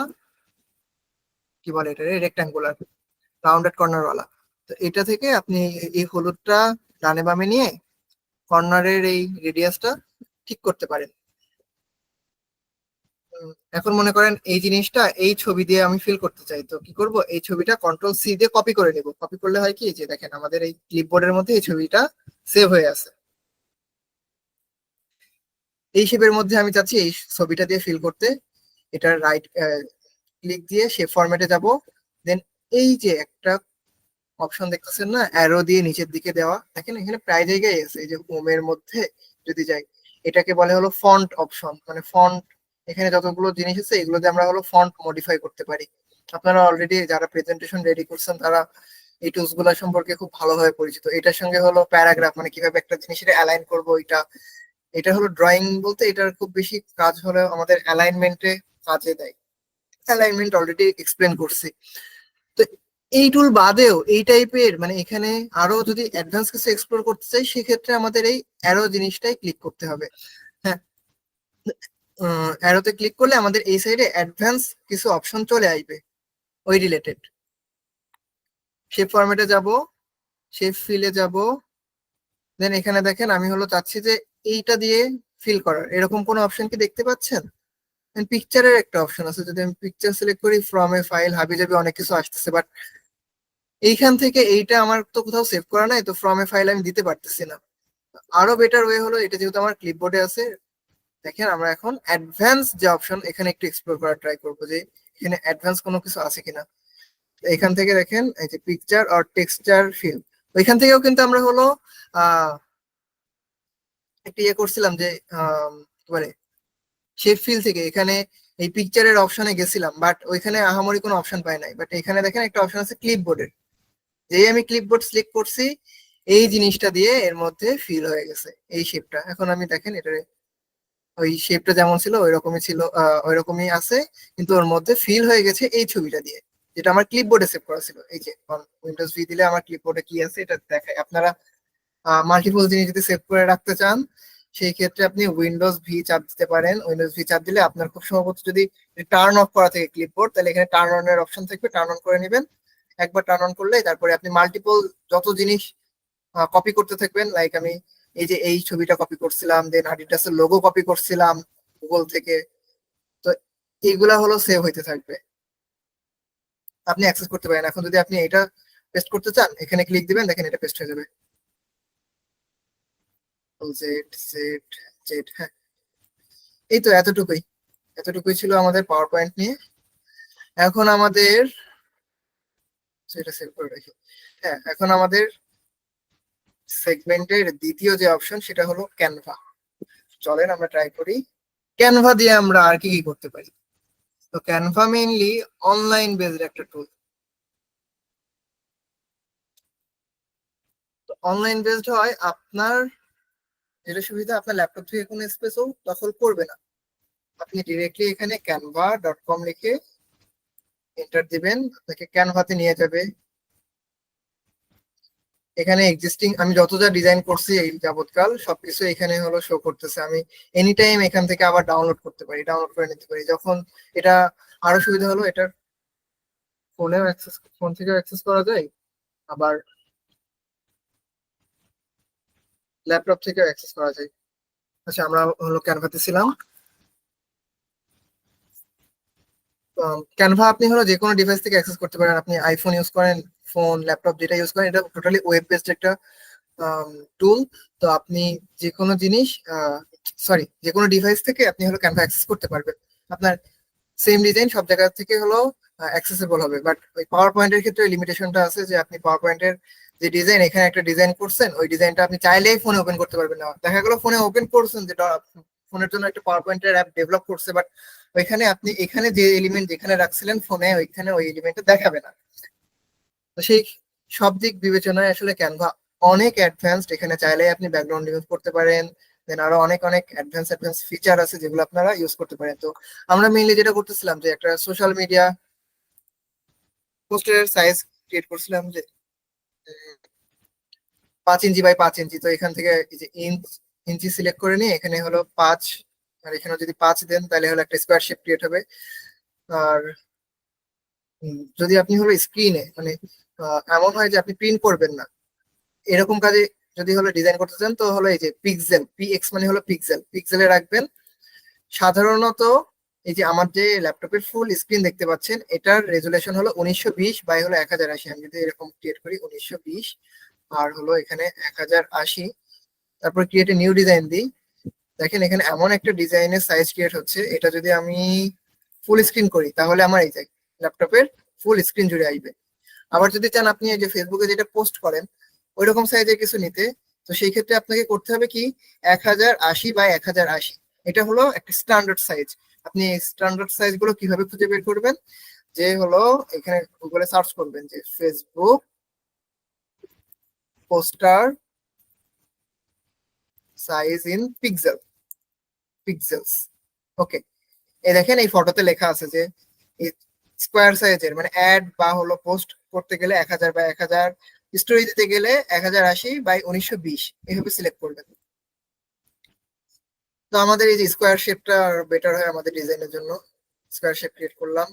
কি বলে এটা, রেক্টাঙ্গুলার রাউন্ডেড কর্নার ওয়ালা, তো এটা থেকে আপনি এই হলুদটা ডানে বামে নিয়ে কর্নারের এই রেডিয়াসটা ঠিক করতে পারেন। এখন মনে করেন এই জিনিসটা এই ছবি দিয়ে আমি ফিল করতে চাই, তো কি করব, এই ছবিটা কন্ট্রোল সি দিয়ে কপি করে নেব। কপি করলে হয় কি, যে দেখেন আমাদের এই ক্লিপবোর্ডের মধ্যে এই ছবিটা সেভ হয়ে আছে। এই শেপের মধ্যে আমি চাচ্ছি এই ছবিটা দিয়ে ফিল করতে, এটা রাইট ক্লিক দিয়ে শেপ ফরম্যাটে যাব, দেন এই যে একটা অপশন দেখতেছেন না অ্যারো দিয়ে নিচের দিকে দেওয়া, দেখেন এখানে প্রায় জায়গায় আছে, এই যে হোমের মধ্যে যদি যাই এটাকে বলে হলো ফন্ট অপশন, মানে ফন্ট, এখানে যতগুলো জিনিস আছে এগুলোতে আমরা হলো ফন্ট মডিফাই করতে পারি। আপনারা অলরেডি যারা প্রেজেন্টেশন রেডি করছেন তারা এই টুলস গুলা সম্পর্কে খুব ভালোভাবে পরিচিত। এটার সঙ্গে হলো প্যারাগ্রাফ, মানে কিভাবে একটা জিনিসের অ্যালাইন করব, এটা হলো ড্রয়িং বলতে এটার খুব বেশি কাজ হলো আমাদের অ্যালাইনমেন্টে কাজে দেয়। অ্যালাইনমেন্ট অলরেডি এক্সপ্লেন করছি। তো এই টুল বাদেও এই টাইপের মানে এখানে আরো যদি অ্যাডভান্স কিছু এক্সপ্লোর করতে চাই সেক্ষেত্রে আমাদের এই অ্যারো জিনিসটাই ক্লিক করতে হবে। হ্যাঁ, অ্যারোতে ক্লিক করলে আমাদের এই সাইডে অ্যাডভান্স কিছু অপশন চলে আসবে ওই রিলেটেড। শেপ ফরম্যাটে যাব, শেপ ফিলে যাব, দেন এখানে দেখেন আমি হলো চাচ্ছি যে এইটা দিয়ে ফিল করার, এরকম কোনো অপশন কি দেখতে পাচ্ছেন? পিকচারের একটা অপশন আছে, যদি আমি পিকচার সিলেক্ট করি ফ্রম এ ফাইল হাবি যাবি অনেক কিছু আসতেছে, বাট এইখান থেকে এইটা আমার তো কোথাও সেভ করা নাই, তো ফ্রম এ ফাইল আমি দিতে পারতেছি না। আরো বেটার ওয়ে হলো, এটা যেহেতু আমার ক্লিপবোর্ডে আছে, দেখেন আমরা এখন অ্যাডভান্স যে অপশন এখানে একটু এক্সপ্লোর করার ট্রাই করবো যে এখানে অ্যাডভান্স কোনো কিছু আছে কিনা। এখান থেকে দেখেন এই যে পিকচার আর টেক্সচার ফিল, ওইখান থেকেও কিন্তু আমরা হলো একটা ইয়ে করছিলাম যে কি বলে শেপ ফিল থেকে এখানে এই পিকচারের অপশনে গেছিলাম, বাট ওইখানে আহামরি কোনো অপশন পাই নাই। বাট এখানে দেখেন একটা অপশন আছে ক্লিপবোর্ডের, যেই আমি ক্লিপবোর্ড সিলেক্ট করছি এই জিনিসটা দিয়ে এর মধ্যে ফিল হয়ে গেছে এই শেপটা। এখন আমি দেখেন এটা ওই শেপটা যেমন ছিল ওই রকমই ছিল, ওই রকমই আছে, কিন্তু ওর মধ্যে ফিল হয়ে গেছে এই ছবিটা দিয়ে, যেটা আমার ক্লিপবোর্ডে সেভ করা ছিল। এই যে উইন্ডোজ ভি দিলে আমার ক্লিপবোর্ডে কি আছে এটা দেখায়। আপনারা মাল্টিপল জিনিস যদি সেভ করে রাখতে চান সেই ক্ষেত্রে আপনি উইন্ডোজ ভি চাপ দিতে পারেন। উইন্ডোজ ভি চাপ দিলে আপনার খুব সম্ভবত যদি টার্ন অফ করা থাকে ক্লিপবোর্ড, তাহলে এখানে টার্ন অন এর অপশন থাকবে, টার্ন অন করে নেবেন। একবার টার্ন অন করলে তারপরে আপনি মাল্টিপল যত জিনিস কপি করতে থাকবেন, লাইক আমি এই যে এই ছবিটা কপি করছিলাম, দেন অ্যাডিডাসের লোগো কপি করছিলাম গুগল থেকে, তো এইগুলা হলো সেভ হইতে থাকবে, আপনি অ্যাক্সেস করতে পারেন। এখন যদি আপনি এটা পেস্ট করতে চান এখানে ক্লিক দিবেন, দেখেন এটা পেস্ট হয়ে যাবে। জেড জেড জেড, হ্যাঁ এই তো এতটুকুই, এতটুকুই ছিল আমাদের পাওয়ার পয়েন্ট নিয়ে। এখন আমাদের সেটা সেভ করে রাখি। হ্যাঁ, এখন আমাদের সেগমেন্টের দ্বিতীয় যে অপশন সেটা হলো ক্যানভা। চলেন আমরা ট্রাই করি ক্যানভা দিয়ে আমরা আর কি কি করতে পারি। তো ক্যানভা মেইনলি অনলাইন বেসড একটা টুল। তো অনলাইন বেসড হয় আপনার যেটা সুবিধা, আপনার ল্যাপটপ থেকে কোনো স্পেসও দখল করবে না। আপনি ডিরেক্টলি এখানে canva.com লিখে এন্টার দিবেন, আপনাকে ক্যানভাতে নিয়ে যাবে। এখানে এক্সিস্টিং আমি যত যা ডিজাইন করছি এই যাবৎকাল সবকিছু এখানে হলো শো করতেছে। আমি এনি টাইম এখান থেকে আবার ডাউনলোড করতে পারি, ডাউনলোড করে নিতে পারি যখন। এটা আরো সুবিধা হলো এটা ফোনেও অ্যাক্সেস, ফোন থেকেও অ্যাক্সেস করা যায়, আবার ল্যাপটপ থেকেও অ্যাক্সেস করা যায়। আচ্ছা আমরা হলো ক্যানভাতে ছিলাম। ক্যানভা আপনি হলো যে কোনো ডিভাইস থেকে অ্যাক্সেস করতে পারেন, আপনি আইফোন ইউজ করেন, ফোন ল্যাপটপ যেটা ইউজ করেন, এটা টোটালি ওয়েব বেসড একটা টুল। তো আপনি যে কোনো জিনিস সরি যে কোনো ডিভাইস থেকে আপনি হলো ক্যানভা অ্যাক্সেস করতে পারবেন। আপনার সেম ডিজাইন সব জায়গা থেকে হলো অ্যাক্সেসেবল হবে, বাট ওই পাওয়ার পয়েন্টের ক্ষেত্রে লিমিটেশনটা আছে যে আপনি পাওয়ার পয়েন্টের যে ডিজাইন এখানে একটা ডিজাইন করছেন ওই ডিজাইনটা আপনি চাইলেই ফোনে ওপেন করতে পারবেন না। দেখা গেলো ফোনে ওপেন করছেন, যেটা ফোনের জন্য একটা পাওয়ার পয়েন্টের অ্যাপ ডেভেলপ করছে, বাট ওইখানে আপনি এখানে যে এলিমেন্ট যেখানে রাখছিলেন ফোনে ওইখানে ওই এলিমেন্টটা দেখাবে না। তো সেই সব দিক বিবেচনায় আসলে ক্যানভা অনেক অ্যাডভান্সড, এখানে চাইলে আপনি ব্যাকগ্রাউন্ড ইউজ করতে পারেন, দেন আরো অনেক অনেক অ্যাডভান্স অ্যাডভান্স ফিচার আছে যেগুলো আপনারা ইউজ করতে পারেন। তো আমরা মেইনলি যেটা করতেছিলাম যে একটা সোশ্যাল মিডিয়া পোস্টের সাইজ ক্রিয়েট করছিলাম যে 5 ইঞ্চি বাই 5 ইঞ্চি। তো এখান থেকে এই যে ইঞ্চি সিলেক্ট করে নিয়ে এখানে হলো 5, আর এখানে যদি 5 দেন তাহলে হলো একটা স্কোয়ার শেপ ক্রিয়েট হবে। আর যদি আপনি হলো স্ক্রিনে মানে এমন হয় যে আপনি প্রিন্ট করবেন না, এরকম কাজে যদি হলো ডিজাইন করতে চান তো হলো এই যে পিক্সেল, পিএক্স মানে হলো পিক্সেল, পিক্সেলে রাখবেন। সাধারণত এই যে আমার যে ল্যাপটপের ফুল স্ক্রিন দেখতে পাচ্ছেন এটার রেজুলেশন হলো 1920 বাই হলো 1080। আমি যদি এরকম ক্রিয়েট করি 1920 আর হলো এখানে 1080, তারপর ক্রিয়েট নিউ ডিজাইন দিই, দেখেন এখানে এমন একটা ডিজাইনের সাইজ ক্রিয়েট হচ্ছে। এটা যদি আমি ফুল স্ক্রিন করি তাহলে আমার এই যে ল্যাপটপের ফুল স্ক্রিন জুড়ে আসবে। আবার যদি চান আপনি এই যে ফেসবুকে যেটা পোস্ট করেন ওই রকম সাইজের কিছু নিতে, তো সেই ক্ষেত্রে আপনাকে করতে হবে কি 1080 বাই 1080। এটা হলো একটা স্ট্যান্ডার্ড সাইজ। আপনি স্ট্যান্ডার্ড সাইজ গুলো কিভাবে খুঁজে বের করবেন, যে হলো এখানে গুগলে সার্চ করবেন যে Facebook poster size in pixels. Okay, এই দেখেন এই ফটোতে লেখা আছে যে স্কোয়ার সাইজের মানে অ্যাড বা হলো পোস্ট করতে গেলে 1000 বাই 1000, স্টোরি দিতে গেলে 1080 বাই 1920 এইভাবে সিলেক্ট করবেন। তো আমাদের এই যে স্কোয়ার শেপটা বেটার হয় আমাদের ডিজাইনের জন্য, স্কোয়ার শেপ ক্রিয়েট করলাম।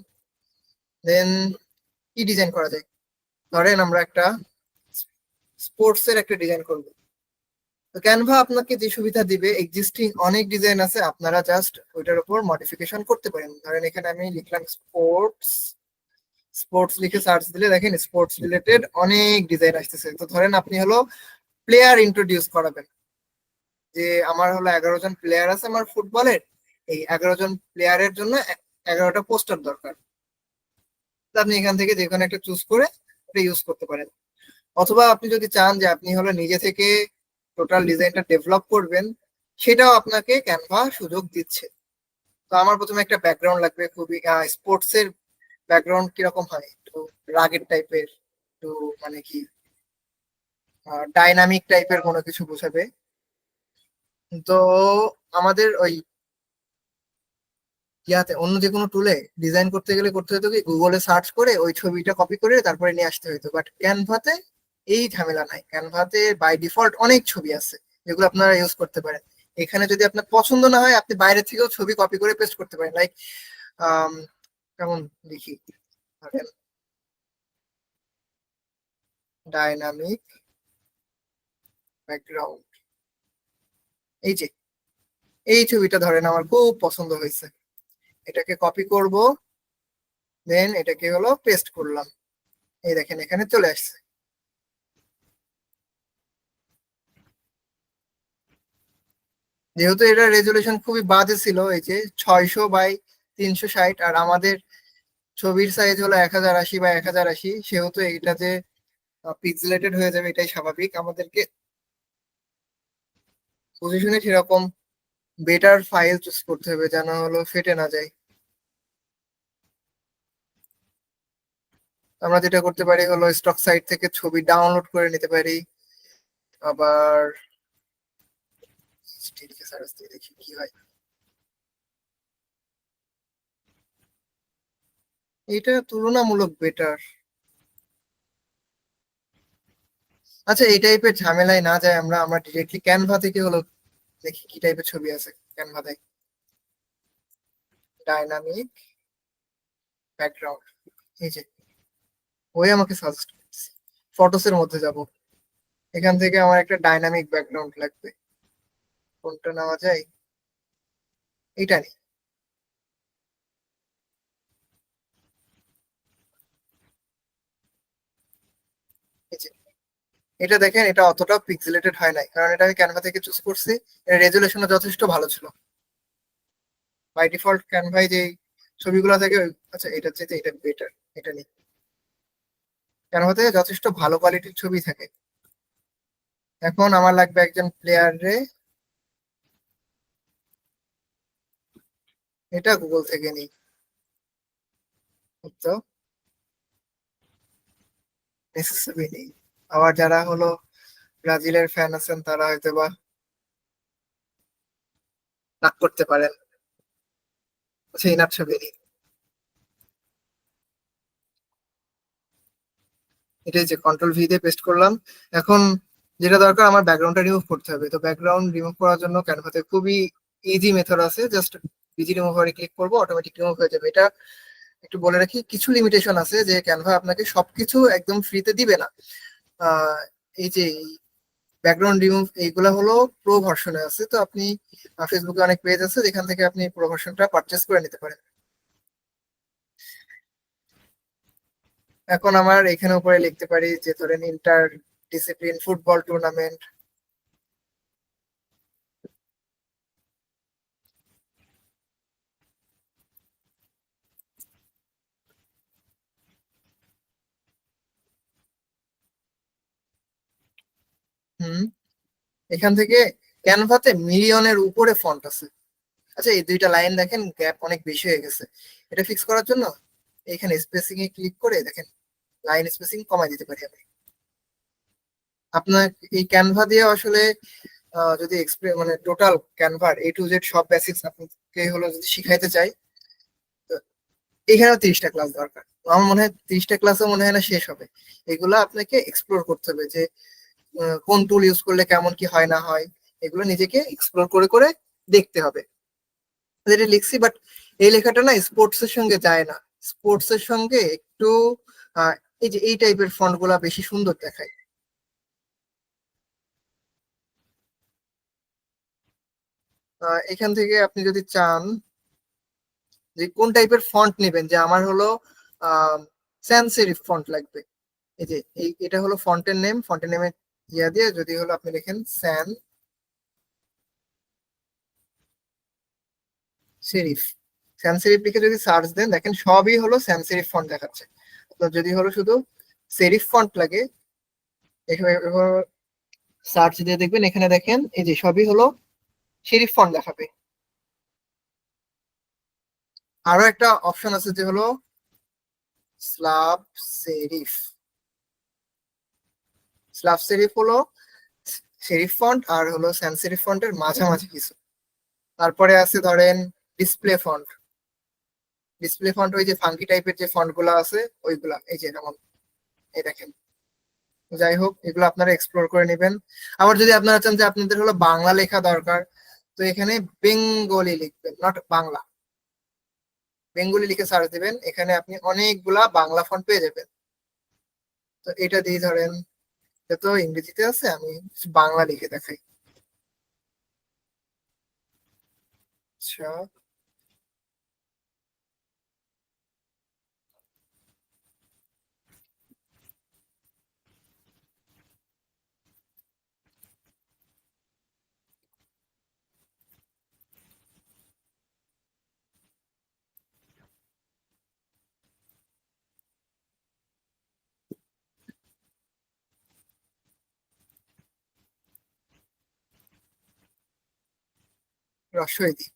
দেন কি ডিজাইন করা যায়, ধরেন আমরা একটা স্পোর্টস এর একটা ডিজাইন করব। তো ক্যানভা আপনাকে যে সুবিধা দিবে, এক্সিস্টিং অনেক ডিজাইন আছে, আপনারা জাস্ট ওইটার উপর মডিফিকেশন করতে পারেন। ধরেন এখানে আমি লিখলাম স্পোর্টস, স্পোর্টস লিখে সার্চ দিলে দেখেন স্পোর্টস রিলেটেড অনেক ডিজাইন আসতেছে। তো ধরেন আপনি হলো প্লেয়ার ইন্ট্রোডিউস করাবেন, যে আমার হলো 11 জন প্লেয়ার আছে আমার ফুটবলের, এই 11 জন প্লেয়ারের জন্য 11টা পোস্টার দরকার। তো আপনি এখান থেকে যে কোনো একটা চুজ করে এটা ইউজ করতে পারেন। অথবা আপনি যদি চান যে আপনি হলো নিজে থেকে টোটাল ডিজাইনটা ডেভেলপ করবেন, সেটাও আপনাকে ক্যানভা সুযোগ দিচ্ছে। তো আমার প্রথমে একটা ব্যাকগ্রাউন্ড লাগবে, খুবই স্পোর্টস এর ব্যাকগ্রাউন্ড কিরকম হয়, একটু রাগের টাইপের, একটু মানে কি ডাইনামিক টাইপের কোনো কিছু বোঝাবে। তো আমাদের ওই ইয়াতে অন্য যে কোনো টুলে ডিজাইন করতে গেলে করতে হতো কি গুগলে সার্চ করে ওই ছবিটা কপি করে তারপরে নিয়ে আসতে হতো, বাট ক্যানভাতে এই ঝামেলা নাই। ক্যানভাতে বাই ডিফল্ট অনেক ছবি আছে যেগুলো আপনারা ইউজ করতে পারেন। এখানে যদি আপনার পছন্দ না হয় আপনি বাইরে থেকেও ছবি কপি করে পেস্ট করতে পারেন। লাইক কেমন লিখি, ধরেন ডাইনামিক ব্যাকগ্রাউন্ড, এই যে এই ছবিটা ধরেন আমার খুব পছন্দ হয়েছে, এটাকে কপি করব, দেন এটাকে হলো পেস্ট করলাম, এই দেখেন এখানে চলে আসছে। যেহেতু এটা রেজুলেশন খুবই বাজে ছিল, এই যে 600 বাই 360, আর আমাদের ছবির সাইজ হলো 1080 বাই 1080, সেহেতু এইটাতে পিক্সেলেটেড হয়ে যাবে, এটাই স্বাভাবিক। আমাদেরকে পজিশনে সেরকম বেটার ফাইল চুজ করতে হবে যেন হলো ফেটে না যায়। আমরা যেটা করতে পারি হলো স্টক সাইট থেকে ছবি ডাউনলোড করে নিতে পারি। আবার স্টিলকে সার্চ দিয়ে দেখি কি হয়। এটা তুলনামূলক বেটার। আচ্ছা, এই টাইপের ঝামেলায় না যায় আমরা আমরা ডিরেক্টলি ক্যানভা থেকে হলো দেখি কি টাইপের ছবি আছে ক্যানভাতে। ডাইনামিক ব্যাকগ্রাউন্ড, এই যে ওই আমাকে সাজেস্ট করছে। ফটোস এর মধ্যে যাব, এখান থেকে আমার একটা ডাইনামিক ব্যাকগ্রাউন্ড লাগবে, কোনটা নেওয়া যায়, এটা নেই। এই যে এটা দেখেন, এটা অতটা পিক্সেলেটেড হয় নাই কারণ এটা আমি ক্যানভা থেকে চুজ করছি, এর রেজুলেশনও যথেষ্ট ভালো ছিল। বাই ডিফল্ট ক্যানভাই যে ছবিগুলো থাকে আচ্ছা এটা চেয়ে এটা বেটার, এটা নেই। ক্যানভাতে যথেষ্ট ভালো কোয়ালিটির ছবি থাকে। এখন আমার লাগবে একজন প্লেয়ার রে, এটা গুগল থেকে নিই। তো নেসেসারি নেই। আবার যারা হলো ব্রাজিলের ফ্যান আছেন তারা হয়তো বা রাগ করতে পারেন, সেই নাট ছবি নিই। এটাই যে কন্ট্রোল ভি দিয়ে পেস্ট করলাম। এখন যেটা দরকার আমার ব্যাকগ্রাউন্ডটা রিমুভ করতে হবে। তো ব্যাকগ্রাউন্ড রিমুভ করার জন্য ক্যানভাতে খুবই ইজি মেথড আছে, জাস্ট বিজি রিমুভারে ক্লিক করবো, অটোমেটিক রিমুভ হয়ে যাবে। এটা একটু বলে রাখি, কিছু লিমিটেশন আছে যে ক্যানভা আপনাকে সবকিছু একদম ফ্রিতে দিবে না। আহ, এই যে ব্যাকগ্রাউন্ড রিমুভ এইগুলা হলো প্রো ভার্সনে আছে, তো আপনি ফেসবুকে অনেক পেজ আছে যেখান থেকে আপনি প্রো ভার্সনটা পারচেস করে নিতে পারেন। এখন আমার এখানে উপরে লিখতে পারি যে ধরেন ইন্টার ডিসিপ্লিন ফুটবল টুর্নামেন্ট, এখান থেকে ক্যানভাতে মিলিয়নের উপরে ফন্ট আছে। আচ্ছা, এই দুইটা লাইন দেখেন গ্যাপ অনেক বেশি হয়ে গেছে। এটা ফিক্স করার জন্য এখানে স্পেসিং এ ক্লিক করে দেখেন লাইন স্পেসিং কমাই দিতে পারি আমি। আপনার এই ক্যানভা দিয়ে আসলে যদি মানে টোটাল ক্যানভার A to Z সব বেসিক্স আপনাকে হলো যদি শিখাইতে চাই, তো এখানেও 30টা ক্লাস দরকার। আমার মনে হয় 30টা ক্লাসও মনে হয় না শেষ হবে। এগুলো আপনাকে এক্সপ্লোর করতে হবে যে কোন টুল ইউজ করলে কেমন কি হয় না হয়, এগুলো নিজেকে এক্সপ্লোর করে করে দেখতে হবে। যেটা লিখছি, বাট এই লেখাটা না স্পোর্টস এর সঙ্গে যায় না। স্পোর্টস এর সঙ্গে একটু এই যে এই টাইপের ফন্ট গুলা বেশি সুন্দর দেখায়। এখান থেকে আপনি যদি চান যে কোন টাইপের ফন্ট নেবেন, যে আমার হলো স্যান্স সেরিফ ফন্ট লাগবে, এই যে এটা হলো ফন্টের নেমে ইয়া দিয়ে যদি হলো আপনি লিখেন সেরিফ স্যান সেরিফ লিখে যদি সার্চ দেন দেখেন সবই হলো স্যান সেরিফ ফন্ট দেখাচ্ছে। তো যদি হলো শুধু সেরিফ ফন্ট লাগে, এখানে সার্চ দিয়ে দেখবেন এখানে দেখেন এই যে সবই হলো সেরিফ ফন্ট দেখাবে। আরো একটা অপশন আছে যে হলো স্লাব সেরিফ। স্লাব সেরিফ হলো সেরিফ ফন্ট আর হলো স্যান সেরিফ ফন্টের মাঝামাঝি কিছু। তারপরে আছে ধরেন ডিসপ্লে ফন্ট। ডিসপ্লে ফন্ট ওই যে ফাঙ্কি টাইপের যে ফন্ট গুলা আছে ওইগুলা, এই যে যেমন এই দেখেন। যাই হোক, এগুলো আপনারা এক্সপ্লোর করে নেবেন। আবার যদি আপনারা চান যে আপনাদের হলো বাংলা লেখা দরকার, তো এখানে বেঙ্গলি লিখবেন, নট বাংলা। বেঙ্গলি লিখে সার্চ দিবেন, এখানে আপনি অনেকগুলা বাংলা ফন্ট পেয়ে যাবেন। তো এটা দিয়ে ধরেন যত ইংরেজিতে আছে আমি বাংলা লিখে দেখাই। আচ্ছা, রস্বই দিই।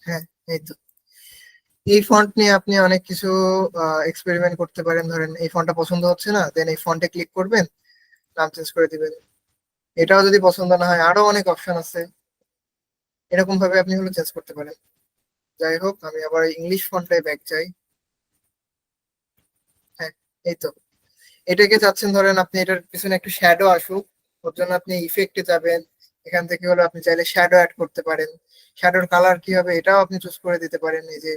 হ্যাঁ, এই তো। এই ফন্ট নিয়ে আপনি অনেক কিছু এক্সপেরিমেন্ট করতে পারেন। ধরেন এই ফন্টটা পছন্দ হচ্ছে না, দেন এই ফন্টে ক্লিক করবেন, নাম চেঞ্জ করে দিবেন। এটাও যদি পছন্দ না হয় আরো অনেক অপশন আছে, এরকম ভাবে আপনি হলো চেঞ্জ করতে পারেন। যাই হোক, আমি আবার ইংলিশ ফন্টে ব্যাক যাই। হ্যাঁ, এই তো। এটাকে চাচ্ছেন ধরেন আপনি এটার পিছনে একটু শ্যাডো আসুক, ওর জন্য আপনি ইফেক্টে যাবেন। এখান থেকে হলো আপনি চাইলে শ্যাডো অ্যাড করতে পারেন। শ্যাডোর কালার কি হবে এটাও আপনি চুজ করে দিতে পারেন। এই যে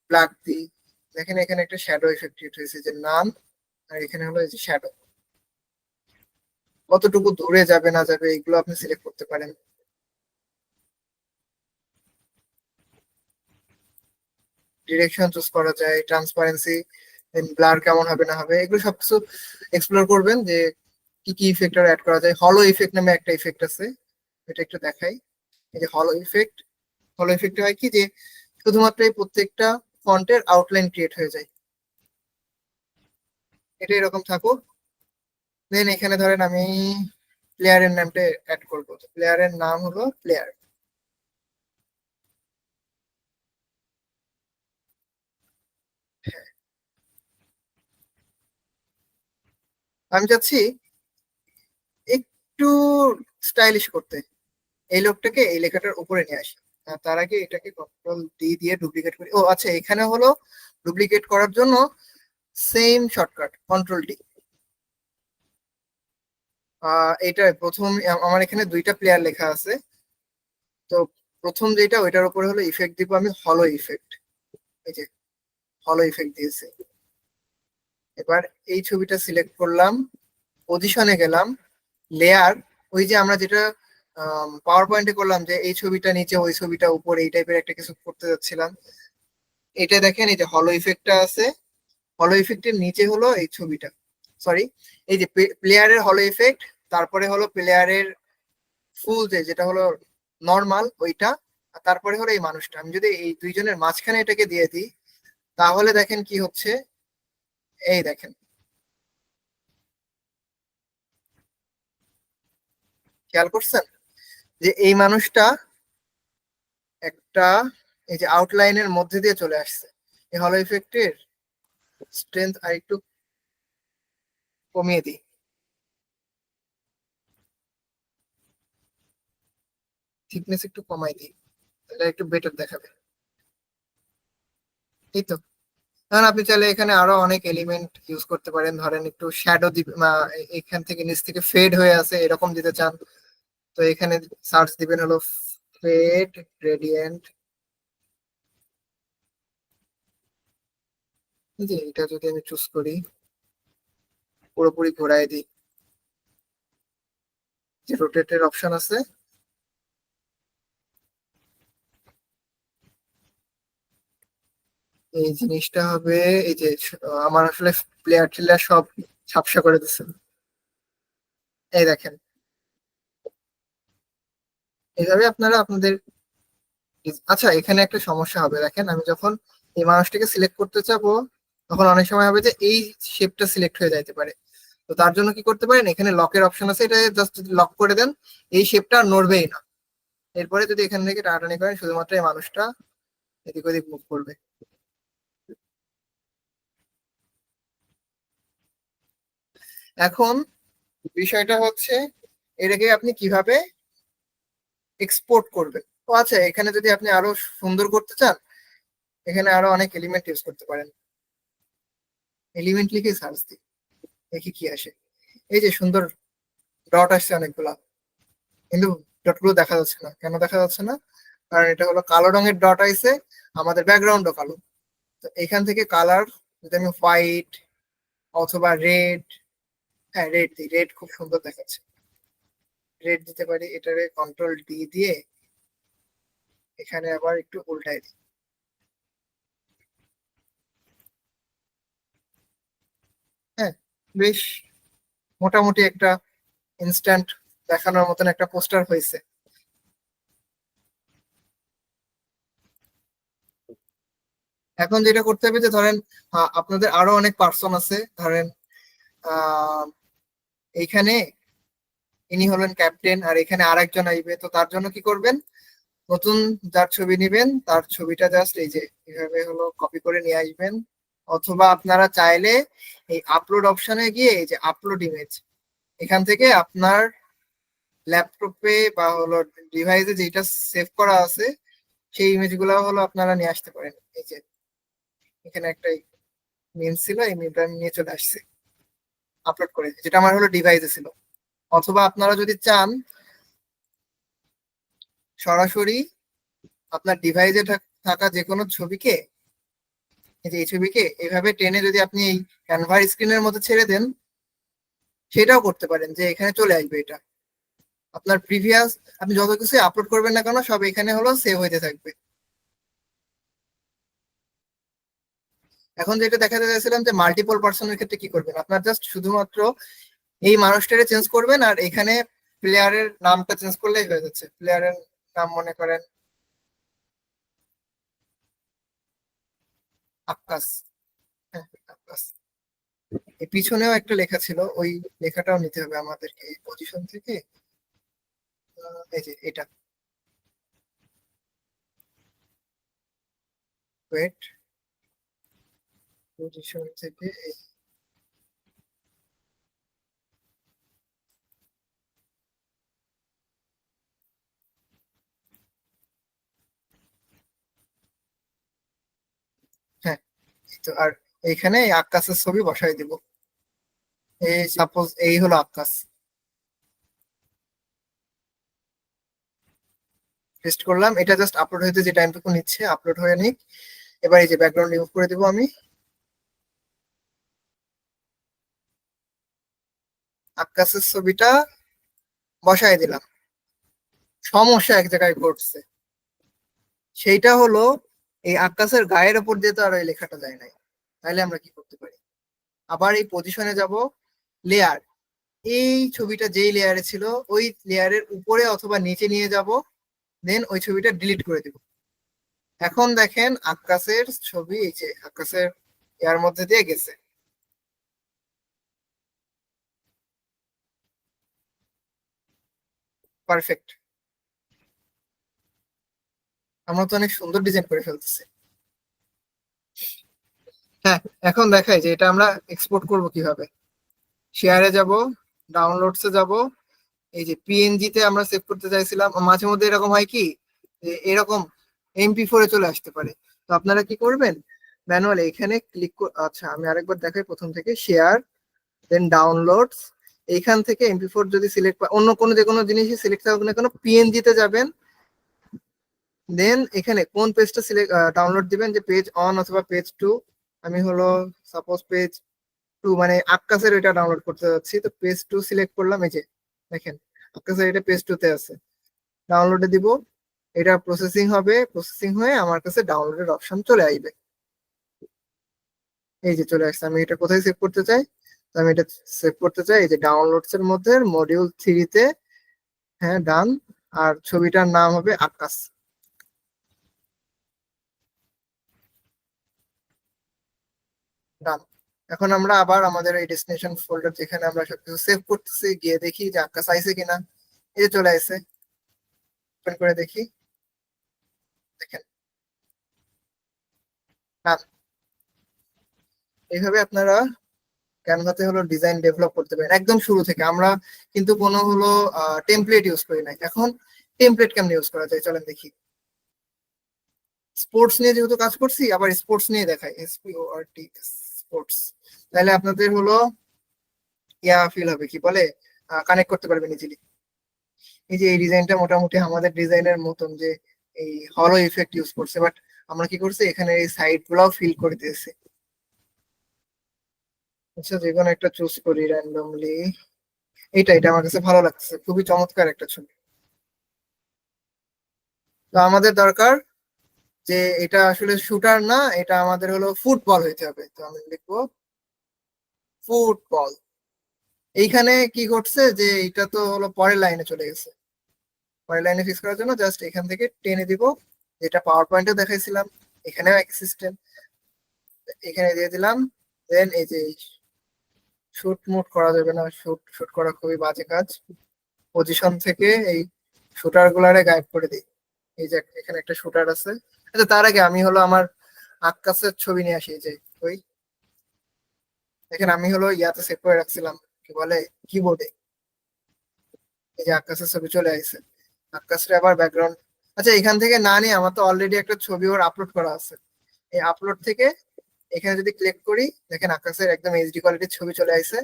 ব্ল্যাক দি, দেখেন এখানে একটা শ্যাডো ইফেক্ট ক্রিয়েট হয়েছে, যে নাম আর এখানে হলো এই যে শ্যাডো, কতটুকু দূরে যাবে না যাবে এগুলো আপনি সিলেক্ট করতে পারেন। ডিরেকশন চুজ করা যায়, ট্রান্সপারেন্সি, ব্লার কেমন হবে না হবে, এগুলো সবকিছু এক্সপ্লোর করবেন যে কি কি ইফেক্ট অ্যাড করা যায়। হলো ইফেক্ট নামে একটা ইফেক্ট আছে, এটা একটু দেখাই। এই যে হলো ইফেক্ট হয় কি যে শুধুমাত্র এই প্রত্যেকটা ফন্টের আউটলাইন ক্রিয়েট হয়ে যায়। এটা এরকম থাকুক। দেন এখানে ধরেন আমি প্লেয়ারের নামটা অ্যাড করবো, প্লেয়ারের নাম হলো প্লেয়ার। আমি চাচ্ছি একটু স্টাইলিশ করতে, এই লোকটাকে এই লেখাটার উপরে নিয়ে আসি। তার আগে এটাকে কন্ট্রোল ডি দিয়ে ডুপ্লিকেট করি। ও আচ্ছা, এখানে হলো ডুপ্লিকেট করার জন্য সেম শর্টকাট কন্ট্রোল ডি। এটা প্রথম আমার এখানে দুইটা প্লেয়ার লেখা আছে, তো প্রথম যেটা ওইটার উপরে হলো ইফেক্ট দিব আমি হলো ইফেক্ট। এই যে হলো ইফেক্ট দিয়েছে। এবার এই ছবিটা সিলেক্ট করলাম, পজিশনে গেলাম, লেয়ার, ওই যে আমরা যেটা পাওয়ার পয়েন্টে করলাম যে এই ছবিটা নিচে ওই ছবিটা উপরে এই টাইপের একটা কিছু করতে যাচ্ছিলাম। এটা দেখেন এই যে হলো ইফেক্টটা আছে, হলো ইফেক্টের নিচে হলো এই ছবিটা, সরি, এই যে প্লেয়ারের হলো ইফেক্ট, তারপরে হলো প্লেয়ারের ফুল যে যেটা হলো নর্মাল ওইটা, আর তারপরে হলো এই মানুষটা। আমি যদি এই দুইজনের মাঝখানে এটাকে দিয়ে দিই, তাহলে দেখেন কি হচ্ছে। এই দেখেন, খেয়াল করছেন যে এই মানুষটা একটা, এই যে আউটলাইনের মধ্যে দিয়ে চলে আসছে। এই হলো ইফেক্টের স্ট্রেংথ আর একটু কমিয়ে দিই, থিকনেস একটু কমাই দিই, তাহলে একটু বেটার দেখাবে। এই তো। কারণ আপনি চাইলে এখানে আরো অনেক এলিমেন্ট ইউজ করতে পারেন, ধরেন একটু শ্যাডো দিবে, এখান থেকে নিচ থেকে ফেড হয়ে আছে এরকম দিতে চান, তো এখানে সার্চ দিবেন হলো ফেড গ্রেডিয়েন্ট। যে এটা যদি আমি চুজ করি, পুরোপুরি ঘোরায় দিই, যে রোটেটের অপশন আছে, এই জিনিসটা হবে, এই যে আমার আসলে প্লেয়ার টিলার সব ঝাপসা করে দিচ্ছে। এই দেখেন, এইভাবে আপনারা আপনাদের, আচ্ছা এখানে একটা সমস্যা হবে, দেখেন আমি যখন এই মানুষটাকে সিলেক্ট করতে চাবো, তখন অনেক সময় হবে যে এই শেপটা সিলেক্ট হয়ে যাইতে পারে। তো তার জন্য কি করতে পারেন, এখানে লকের অপশন আছে, এটা জাস্ট লক করে দেন, এই শেপটা আর নড়বেই না। এরপরে যদি এখান থেকে টানাটানি করেন, শুধুমাত্র এই মানুষটা এদিক ওদিক মুভ করবে। এখন বিষয়টা হচ্ছে, এটাকে আপনি কিভাবে এক্সপোর্ট করবেন। তো আচ্ছা, এখানে যদি আপনি আরো সুন্দর করতে চান, এখানে আরো অনেক এলিমেন্ট ইউজ করতে পারেন। এলিমেন্ট লিখে সার্চ দিই, দেখি কি আসে। এই যে সুন্দর ডট আসছে অনেকগুলা, কিন্তু ডট গুলো দেখা যাচ্ছে না। কেন দেখা যাচ্ছে না? কারণ এটা হলো কালো রঙের ডট আইছে, আমাদের ব্যাকগ্রাউন্ডও কালো। তো এখান থেকে কালার, যদি আমি হোয়াইট অথবা রেড, হ্যাঁ রেড দিই, রেড খুব সুন্দর দেখাচ্ছে, রেড দিতে পারি। এটারে কন্ট্রোল ডি দিয়ে এখানে আবার একটু উল্টাই দিই। হ্যাঁ, বেশ মোটামুটি একটা ইনস্ট্যান্ট দেখানোর মতন একটা পোস্টার হয়েছে। এখন যেটা করতে হবে যে ধরেন, আপনাদের আরো অনেক পার্সন আছে, ধরেন আহ এইখানে ইনি হলেন ক্যাপ্টেন, আর এখানে আরেকজন আসবে। তো তার জন্য কি করবেন, নতুন যার ছবি নিবেন, তার ছবিটা জাস্ট এই যে এভাবে হলো কপি করে নিয়ে আসবেন। অথবা আপনারা চাইলে এই আপলোড অপশনে গিয়ে এই যে আপলোড ইমেজ, এখান থেকে আপনার ল্যাপটপে বা হলো ডিভাইসে যেটা সেভ করা আছে, সেই ইমেজ গুলো হলো আপনারা নিয়ে আসতে পারেন। এই যে এখানে একটা মিম ছিল, এই মিমটা আমি নিয়ে চলে আসছি, আপলোড করে, যেটা আমার হলো ডিভাইসে ছিল। অথবা আপনারা যদি চান, সরাসরি আপনার ডিভাইসে থাকা যে কোনো ছবিকে, এই যে এই ছবিকে এভাবে টেনে যদি আপনি এই ক্যানভার স্ক্রিনের মধ্যে ছেড়ে দেন, সেটাও করতে পারেন, যে এখানে চলে আসবে এটা আপনার প্রিভিয়াস, আপনি যত কিছু আপলোড করবেন না কেন, সব এখানে হলো সেভ হইতে থাকবে। এখন যেটা দেখাতে চাইছিলাম যে মাল্টিপল পার্সনের ক্ষেত্রে কি করবেন, আপনার জাস্ট শুধুমাত্র এই মানুষটারে চেঞ্জ করবেন, আর এখানে প্লেয়ারের নামটা চেঞ্জ করলেই হয়ে যাচ্ছে। প্লেয়ারের নাম মনে করেন আক্কাস। হ্যাঁ, আক্কাস। এই পিছনেও একটা লেখা ছিল, ওই লেখাটাও নিতে হবে আমাদেরকে এই পজিশন থেকে। এই যে এটা, ওয়েট, পজিশন থেকে হ্যাঁ, এই তো। আর এইখানে এই আক্কাসের ছবি বসাই দিব। এই সাপোজ এই হলো আক্কাস, পেস্ট করলাম। এটা জাস্ট আপলোড হইতে যে টাইমটুকু নিচ্ছে, আপলোড হয়ে নিক। এবার এই যে ব্যাকগ্রাউন্ড রিমুভ করে দিব আমি, আক্কাসের ছবিটা বসাই দিলাম। সমস্যা এক জায়গায় ঘটছে, সেইটা হলো এই আক্কাসের গায়ের উপর দিয়ে তো আর এই লেখাটা যায় নাই। তাহলে আমরা কি করতে পারি, আবার এই পজিশনে যাব, লেয়ার, এই ছবিটা যেই লেয়ারে ছিল ওই লেয়ারের উপরে অথবা নিচে নিয়ে যাব, দেন ওই ছবিটা ডিলিট করে দিব। এখন দেখেন আকাশের ছবি, এই যে আকাশের এর মধ্যে দিয়ে গেছে। পারফেক্ট। আমরা তো অনেক সুন্দর ডিজাইন করে ফেলতেছি। হ্যাঁ, এখন দেখাই যে এটা আমরা এক্সপোর্ট করব কিভাবে। শেয়ারে যাব, ডাউনলোডসে যাব, এই যে পিএনজি তে আমরা সেভ করতে চাইছিলাম, মাঝে মধ্যে এরকম হয় কি যে এরকম MP4 এ চলে আসতে পারে। তো আপনারা কি করবেন, ম্যানুয়ালি এখানে ক্লিক, আচ্ছা আমি আরেকবার দেখাই প্রথম থেকে। শেয়ার, দেন ডাউনলোডস, এইখান থেকে MP4 যদি সিলেক্ট, অন্য কোনো যে কোনো জিনিসই সিলেক্ট থাকুক না কেন, পিএনজি তে যাবেন। দেন এখানে কোন পেজটা সিলেক্ট ডাউনলোড দিবেন, যে পেজ অন অথবা পেজ টু। আমি হলো সাপোজ পেজ টু, মানে আক্কাসের এটা ডাউনলোড করতে যাচ্ছি, তো পেজ টু সিলেক্ট করলাম। এই যে দেখেন আক্কাসের এটা পেজ টু তে আছে, ডাউনলোডে দিব। এটা প্রসেসিং হবে, প্রসেসিং হয়ে আমার কাছে ডাউনলোডের অপশন চলে আসবে। এই যে চলে আসছে। আমি এটা কোথায় সেভ করতে চাই, তো আমি এটা সেভ করতে চাই এই যে ডাউনলোডস এর মধ্যে মডিউল 3 তে। হ্যাঁ, ডান। আর ছবিটার নাম হবে আকাশ। ডান। এখন আমরা আবার আমাদের এই ডেস্টিনেশন ফোল্ডার, যেখানে আমরা সবকিছু সেভ করতেছি, গিয়ে দেখি যে আকাশ আইছে কিনা। এই যে চলে আসছে, ওপেন করে দেখি। দেখেন, ডান। এইভাবে আপনারা ক্যানভাতে হলো ডিজাইন ডেভেলপ করতে পারেন একদম শুরু থেকে। আমরা কিন্তু কোনো হলো টেমপ্লেট ইউজ করি নাই। এখন টেমপ্লেট কেমন ইউজ করা যায় চলেন দেখি। স্পোর্টস নিয়ে যেহেতু কাজ করছি, আবার স্পোর্টস নিয়ে দেখাই, SPORT, স্পোর্টস। তাহলে আপনাদের হলো ফিল হবে, কি বলে, কানেক্ট করতে পারবেন ইজিলি। এই যে এই ডিজাইনটা মোটামুটি আমাদের ডিজাইনের মতন, যে এই হলো ইফেক্ট ইউজ করছে, বাট আমরা কি করছি এখানে এই সাইড গুলাও ফিল করে দিয়েছি। আচ্ছা, যে কোনো একটা চুজ করি র্যান্ডমলি। এটা আমার কাছে ভালো লাগছে, খুবই চমৎকার একটা ছবি। তো আমাদের দরকার যে এটা আসলে শুটার না, এটা আমাদের হলো ফুটবল হইতে হবে। তো আমি লিখবো ফুটবল। এইখানে কি ঘটছে যে এটা তো হলো পরের লাইনে চলে গেছে। পরের লাইনে ফিক্স করার জন্য জাস্ট এখান থেকে টেনে দিব, যেটা পাওয়ার পয়েন্টে দেখাইছিলাম। এখানেও এক সিস্টেম, এখানে দিয়ে দিলাম। দেন এই যে শুট মুট করা যাবে না, শুট শুট করা খুবই বাজে কাজ। পজিশন থেকে এই শুটার গুলারে গায়েব করে দিই। এই যে এখানে একটা শুটার আছে। আচ্ছা, তার আগে আমি হলো আমার আক্কাসের ছবি নিয়ে আসি। এই যে ওই দেখেন, আমি হলো ইয়াতে সেভ করে রাখছিলাম, কি বলে, কিবোর্ডে। এই যে আক্কাসের ছবি চলে আসছে। আক্কাসের আবার ব্যাকগ্রাউন্ড, আচ্ছা এখান থেকে না নিয়ে, আমার তো অলরেডি একটা ছবি ওর আপলোড করা আছে। এই আপলোড থেকে এখানে যদি ক্লিক করি, দেখেন আকাশের একদম HD কোয়ালিটির ছবি চলে আসছে।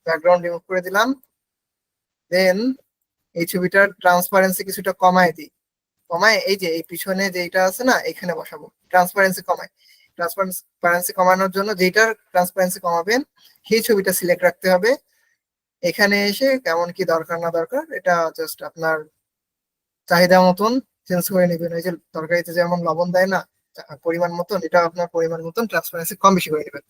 ব্যাকগ্রাউন্ড রিমুভ করে দিলাম। দেন এই ছবিটার ট্রান্সপারেন্সি কিছুটা কমায় দিই। কমায় এই যে এই পিছনে যেটা আছে না, এখানে বসাবো। ট্রান্সপারেন্সি কমায়। ট্রান্সপারেন্সি কমানোর জন্য যেটার ট্রান্সপারেন্সি কমাবেন সেই ছবিটা সিলেক্ট রাখতে হবে। এখানে এসে কেমন কি দরকার না দরকার এটা জাস্ট আপনার চাহিদা মতন চেঞ্জ করে নেবেন। ওই যে তরকারিতে যেমন লবণ দেয় না, পরিমাণ মতন, এটা আপনার পরিমাণ মতন ট্রান্সপারেন্সি কম বেশি করে নেবেন।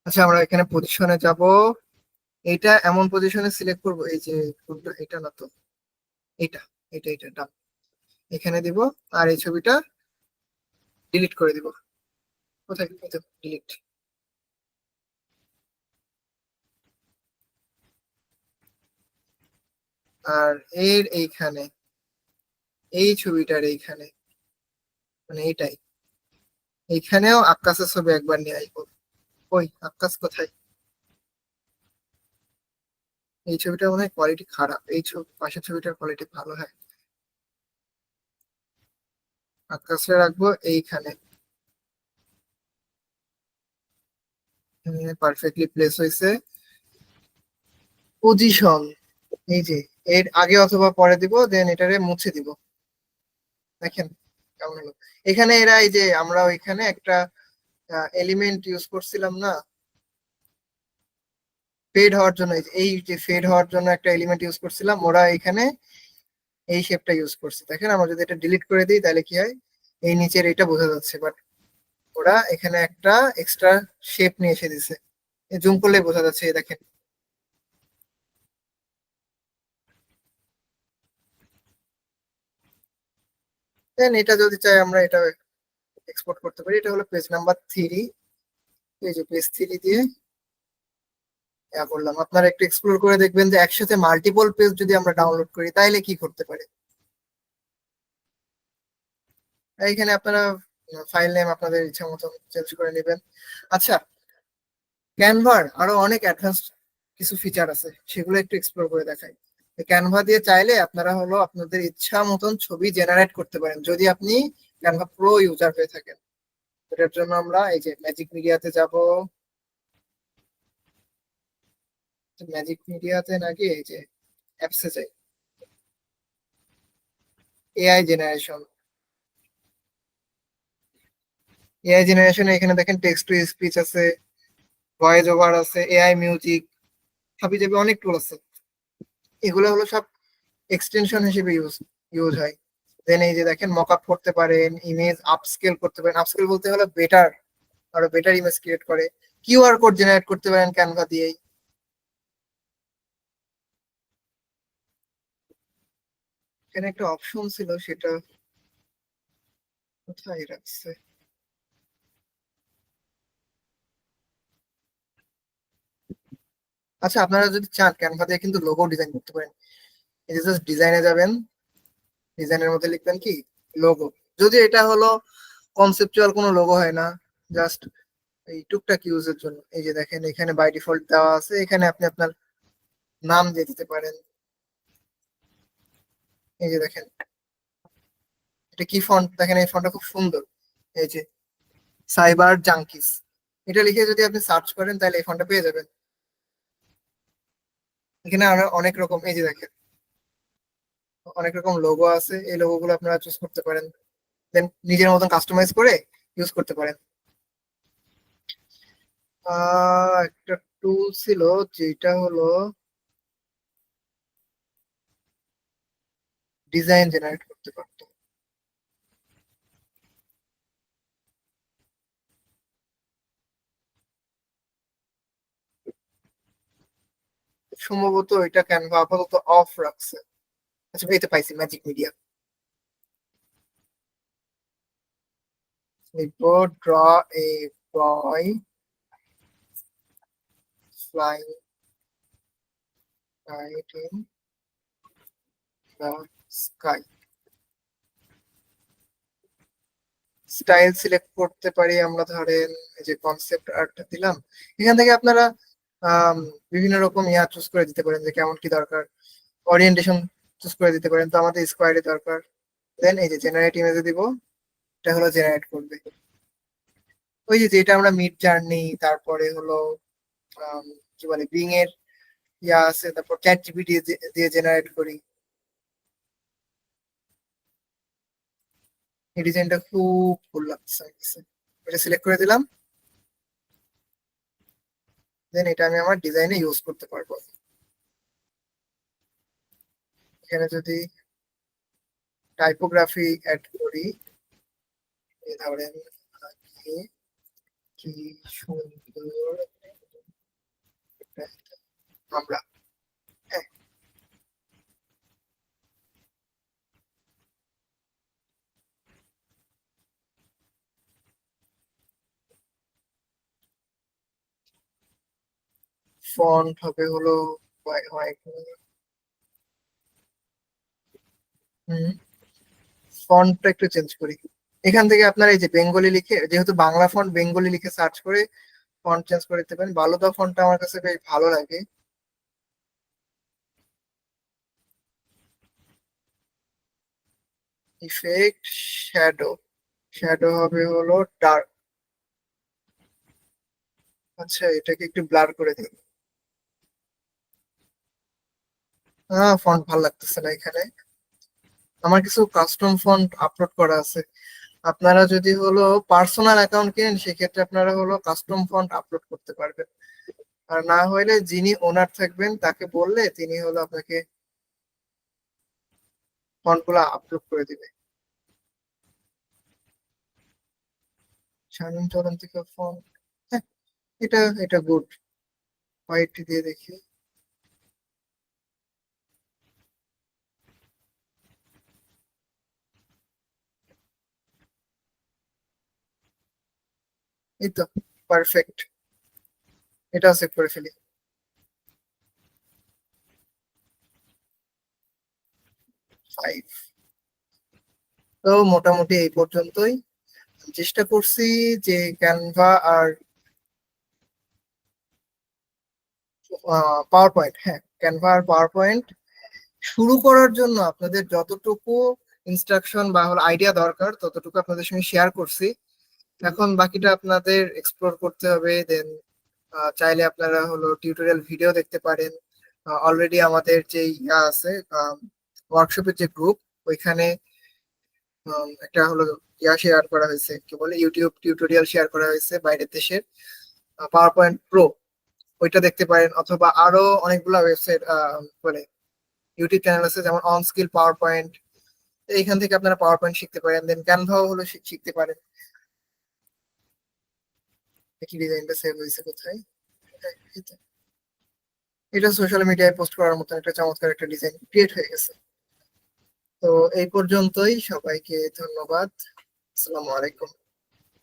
আচ্ছা, আমরা এখানে পজিশনে যাব। এটা এমন পজিশনে সিলেক্ট করব, এই যে এটা না তো, এটা এটা ডান। এখানে দিব, আর এই ছবিটা ডিলিট করে দিব। কোথায় ডিলিট। আর এর এইখানে, এই ছবিটার এইখানে, মানে এইটাই, এইখানেও আকাশের ছবি একবার নিয়ে আসবো। ওই আকাশ কোথায়, এই ছবিটার মনে হয় কোয়ালিটি খারাপ, এই ছবি পাশের ছবিটার কোয়ালিটি ভালো হয়। আকাশে রাখবো এইখানে, পারফেক্টলি প্লেস হয়েছে। পজিশন, এই যে এর আগে অথবা পরে দিব, দেন এটারে মুছে দিব। দেখেন কেমন হলো। এখানে এরা এই যে আমরা ওইখানে একটা এলিমেন্ট ইউজ করছিলাম না ফেড হওয়ার জন্য, এই যে ফেড হওয়ার জন্য একটা এলিমেন্ট ইউজ করছিলাম, ওরা এখানে এই শেপটা ইউজ করছে। দেখেন আমরা যদি এটা ডিলিট করে দিই তাহলে কি হয়, এই নিচের এটা বোঝা যাচ্ছে, বাট ওরা এখানে একটা এক্সট্রা শেপ নিয়ে এসে দিছে। জুম করলে বোঝা যাচ্ছে, এই দেখেন দেন এটা যদি চাই আমরা এটা এক্সপোর্ট করতে পারি। এটা হলো পেজ নাম্বার 3। এই যে পেজ 3 দিয়ে করলাম। আপনারা একটু এক্সপ্লোর করে দেখবেন যে একসাথে মাল্টিপল পেজ যদি আমরা ডাউনলোড করি তাইলে কি করতে পারে। এইখানে আপনারা ফাইল নেম আপনাদের ইচ্ছা মতো চেঞ্জ করে নেবেন। আচ্ছা, ক্যানভার আরো অনেক অ্যাডভান্স কিছু ফিচার আছে, সেগুলো একটু এক্সপ্লোর করে দেখাই। ক্যানভা দিয়ে চাইলে আপনারা হলো আপনাদের ইচ্ছা মতন ছবি জেনারেট করতে পারেন যদি আপনি ক্যানভা প্রো ইউজার হয়ে থাকেন। এটার জন্য আমরা এই যে ম্যাজিক মিডিয়াতে যাব। ম্যাজিক মিডিয়াতে নাকি এই যে অ্যাপসে যাই, এআই জেনারেশন। এআই জেনারেশনে এখানে দেখেন টেক্সট টু স্পিচ আছে, ভয়েস ওভার আছে, এআই মিউজিক, হাবি জাবি অনেক টুল আছে। এগুলো হলো সব এক্সটেনশন হিসেবে ইউজ হয়। দেন এই যে দেখেন মকআপ করতে পারেন, ইমেজ আপস্কেল করতে পারেন। আপস্কেল বলতে হলো বেটার, আরো বেটার ইমেজ ক্রিয়েট করে। কিউআর কোড জেনারেট করতে পারেন ক্যানভা দিয়েই। এখানে একটা অপশন ছিল, সেটা কোথায় রাখছে? আচ্ছা, আপনারা যদি চান ক্যানভা দিয়ে কিন্তু লোগো ডিজাইন করতে পারেন। এই যে জাস্ট ডিজাইনে যাবেন, ডিজাইনের মধ্যে লিখবেন কি লোগো। যদি এটা হলো কনসেপচুয়াল কোনো লোগো হয় না, জাস্ট এই টুকটাক ইউজের জন্য। এই যে দেখেন এখানে বাই ডিফল্ট দেওয়া আছে, এখানে আপনি আপনার নাম দিয়ে দিতে পারেন। এই যে দেখেন এটা কি ফন্ট, দেখেন এই ফন্টটা খুব সুন্দর। এই যে সাইবার জাঙ্কিস, এটা লিখে যদি আপনি সার্চ করেন তাহলে এই ফন্টটা পেয়ে যাবেন। এখানে আরো অনেক রকম, এই যে দেখেন অনেক রকম লোগো আছে, এই লোগো গুলো আপনারা চুজ করতে পারেন। দেন নিজের মতন কাস্টমাইজ করে ইউজ করতে পারেন। একটা টুল ছিল যেটা হলো ডিজাইন জেনারেট করতে পারতো। সম্ভবত এটা ক্যানভা আপাতত অফ রাখছে। আচ্ছা, পেতে পাইছি magic media. draw a boy flying kite in the sky। Style select করতে পারি আমরা, ধরেন এই যে কনসেপ্ট আর্টটা দিলাম। এখান থেকে আপনারা আম, বিভিন্ন রকম চুজ করে দিতে পারেন যে কেমন কি দরকার। ওরিয়েন্টেশন চুজ করে দিতে পারেন, তো আমাদের স্কোয়ারে দরকার। দেন এই যে জেনারেট ইমেজে দিব, এটা হলো জেনারেট করবে। ওই যে যেটা আমরা মিড জার্নি, তারপরে হলো আম, কি বলে বিং এর আছে, তারপর চ্যাট জিপিটি দিয়ে জেনারেট করি। এই ডিজাইনটা খুব ফুল লাগছে আমার কাছে। এটা সিলেক্ট করে দিলাম। দেন এটা আমি আমার ডিজাইনে ইউজ করতে পারবো। এখানে যদি টাইপোগ্রাফি অ্যাড করি, এই ধরেন আগে কি সুন্দর আমরা, হ্যাঁ, ফন্ট হবে হলো হোয়াইট। হুম, ফন্টটা একটু চেঞ্জ করি। এখান থেকে আপনারা এই যে বেঙ্গলি লিখে, যেহেতু বাংলা ফন্ট, বেঙ্গলি লিখে সার্চ করে ফন্ট চেঞ্জ করে দিতে পারেন। বালুদা ফন্টটা আমার কাছে বেশ ভালো লাগে। ইফেক্ট শ্যাডো, শ্যাডো হবে হলো ডার্ক। আচ্ছা, এটাকে একটু ব্লার করে দিই। ফন্ট ভালো লাগতেছে না এখানে। আমার কিছু কাস্টম ফন্ট আপলোড করা আছে। আপনারা যদি হলো পার্সোনাল অ্যাকাউন্ট কিনেন সেক্ষেত্রে আপনারা হলো কাস্টম ফন্ট আপলোড করতে পারবেন। আর না হলে যিনি ওনার থাকবেন তাকে বললে তিনি হলো আপনাকে ফন্ট গুলো আপলোড করে দিবে। শানীন চলন্তিকা ফন্ট, হ্যাঁ, এটা এটা গুড। হোয়াইট দিয়ে দেখি। এই তো পারফেক্ট, এটাও সেভ করে ফেলি। ফাইভ। তো মোটামুটি এই পর্যন্তই। চেষ্টা করছি যে ক্যানভা আর পাওয়ার পয়েন্ট, হ্যাঁ ক্যানভা আর পাওয়ার পয়েন্ট শুরু করার জন্য আপনাদের যতটুকু ইনস্ট্রাকশন বা হলো আইডিয়া দরকার ততটুকু আপনাদের সঙ্গে শেয়ার করছি। এখন বাকিটা আপনাদের এক্সপ্লোর করতে হবে। দেন চাইলে আপনারা হলো টিউটোরিয়াল ভিডিও দেখতে পারেন। অলরেডি আমাদের যে ইয়া আছে ওয়ার্কশপের যে গ্রুপ, ওইখানে একটা হলো ইয়া শেয়ার করা হয়েছে, কি বলে ইউটিউব টিউটোরিয়াল শেয়ার করা হয়েছে বাইরের দেশের, পাওয়ার পয়েন্ট প্রো, ওইটা দেখতে পারেন। অথবা আরো অনেকগুলা ওয়েবসাইট বলে ইউটিউব চ্যানেল আছে, যেমন অন স্কিল পাওয়ার পয়েন্ট, এইখান থেকে আপনারা পাওয়ার পয়েন্ট শিখতে পারেন। দেন ক্যানভাও হলো শিখতে পারেন। কি ডিজাইনটা সেভ হয়েছে কোথায়? এই তো। এটা সোশ্যাল মিডিয়ায় পোস্ট করার মতো একটা চমৎকার একটা ডিজাইন ক্রিয়েট হয়ে গেছে। তো এই পর্যন্তই, সবাইকে ধন্যবাদ। আসসালামু আলাইকুম।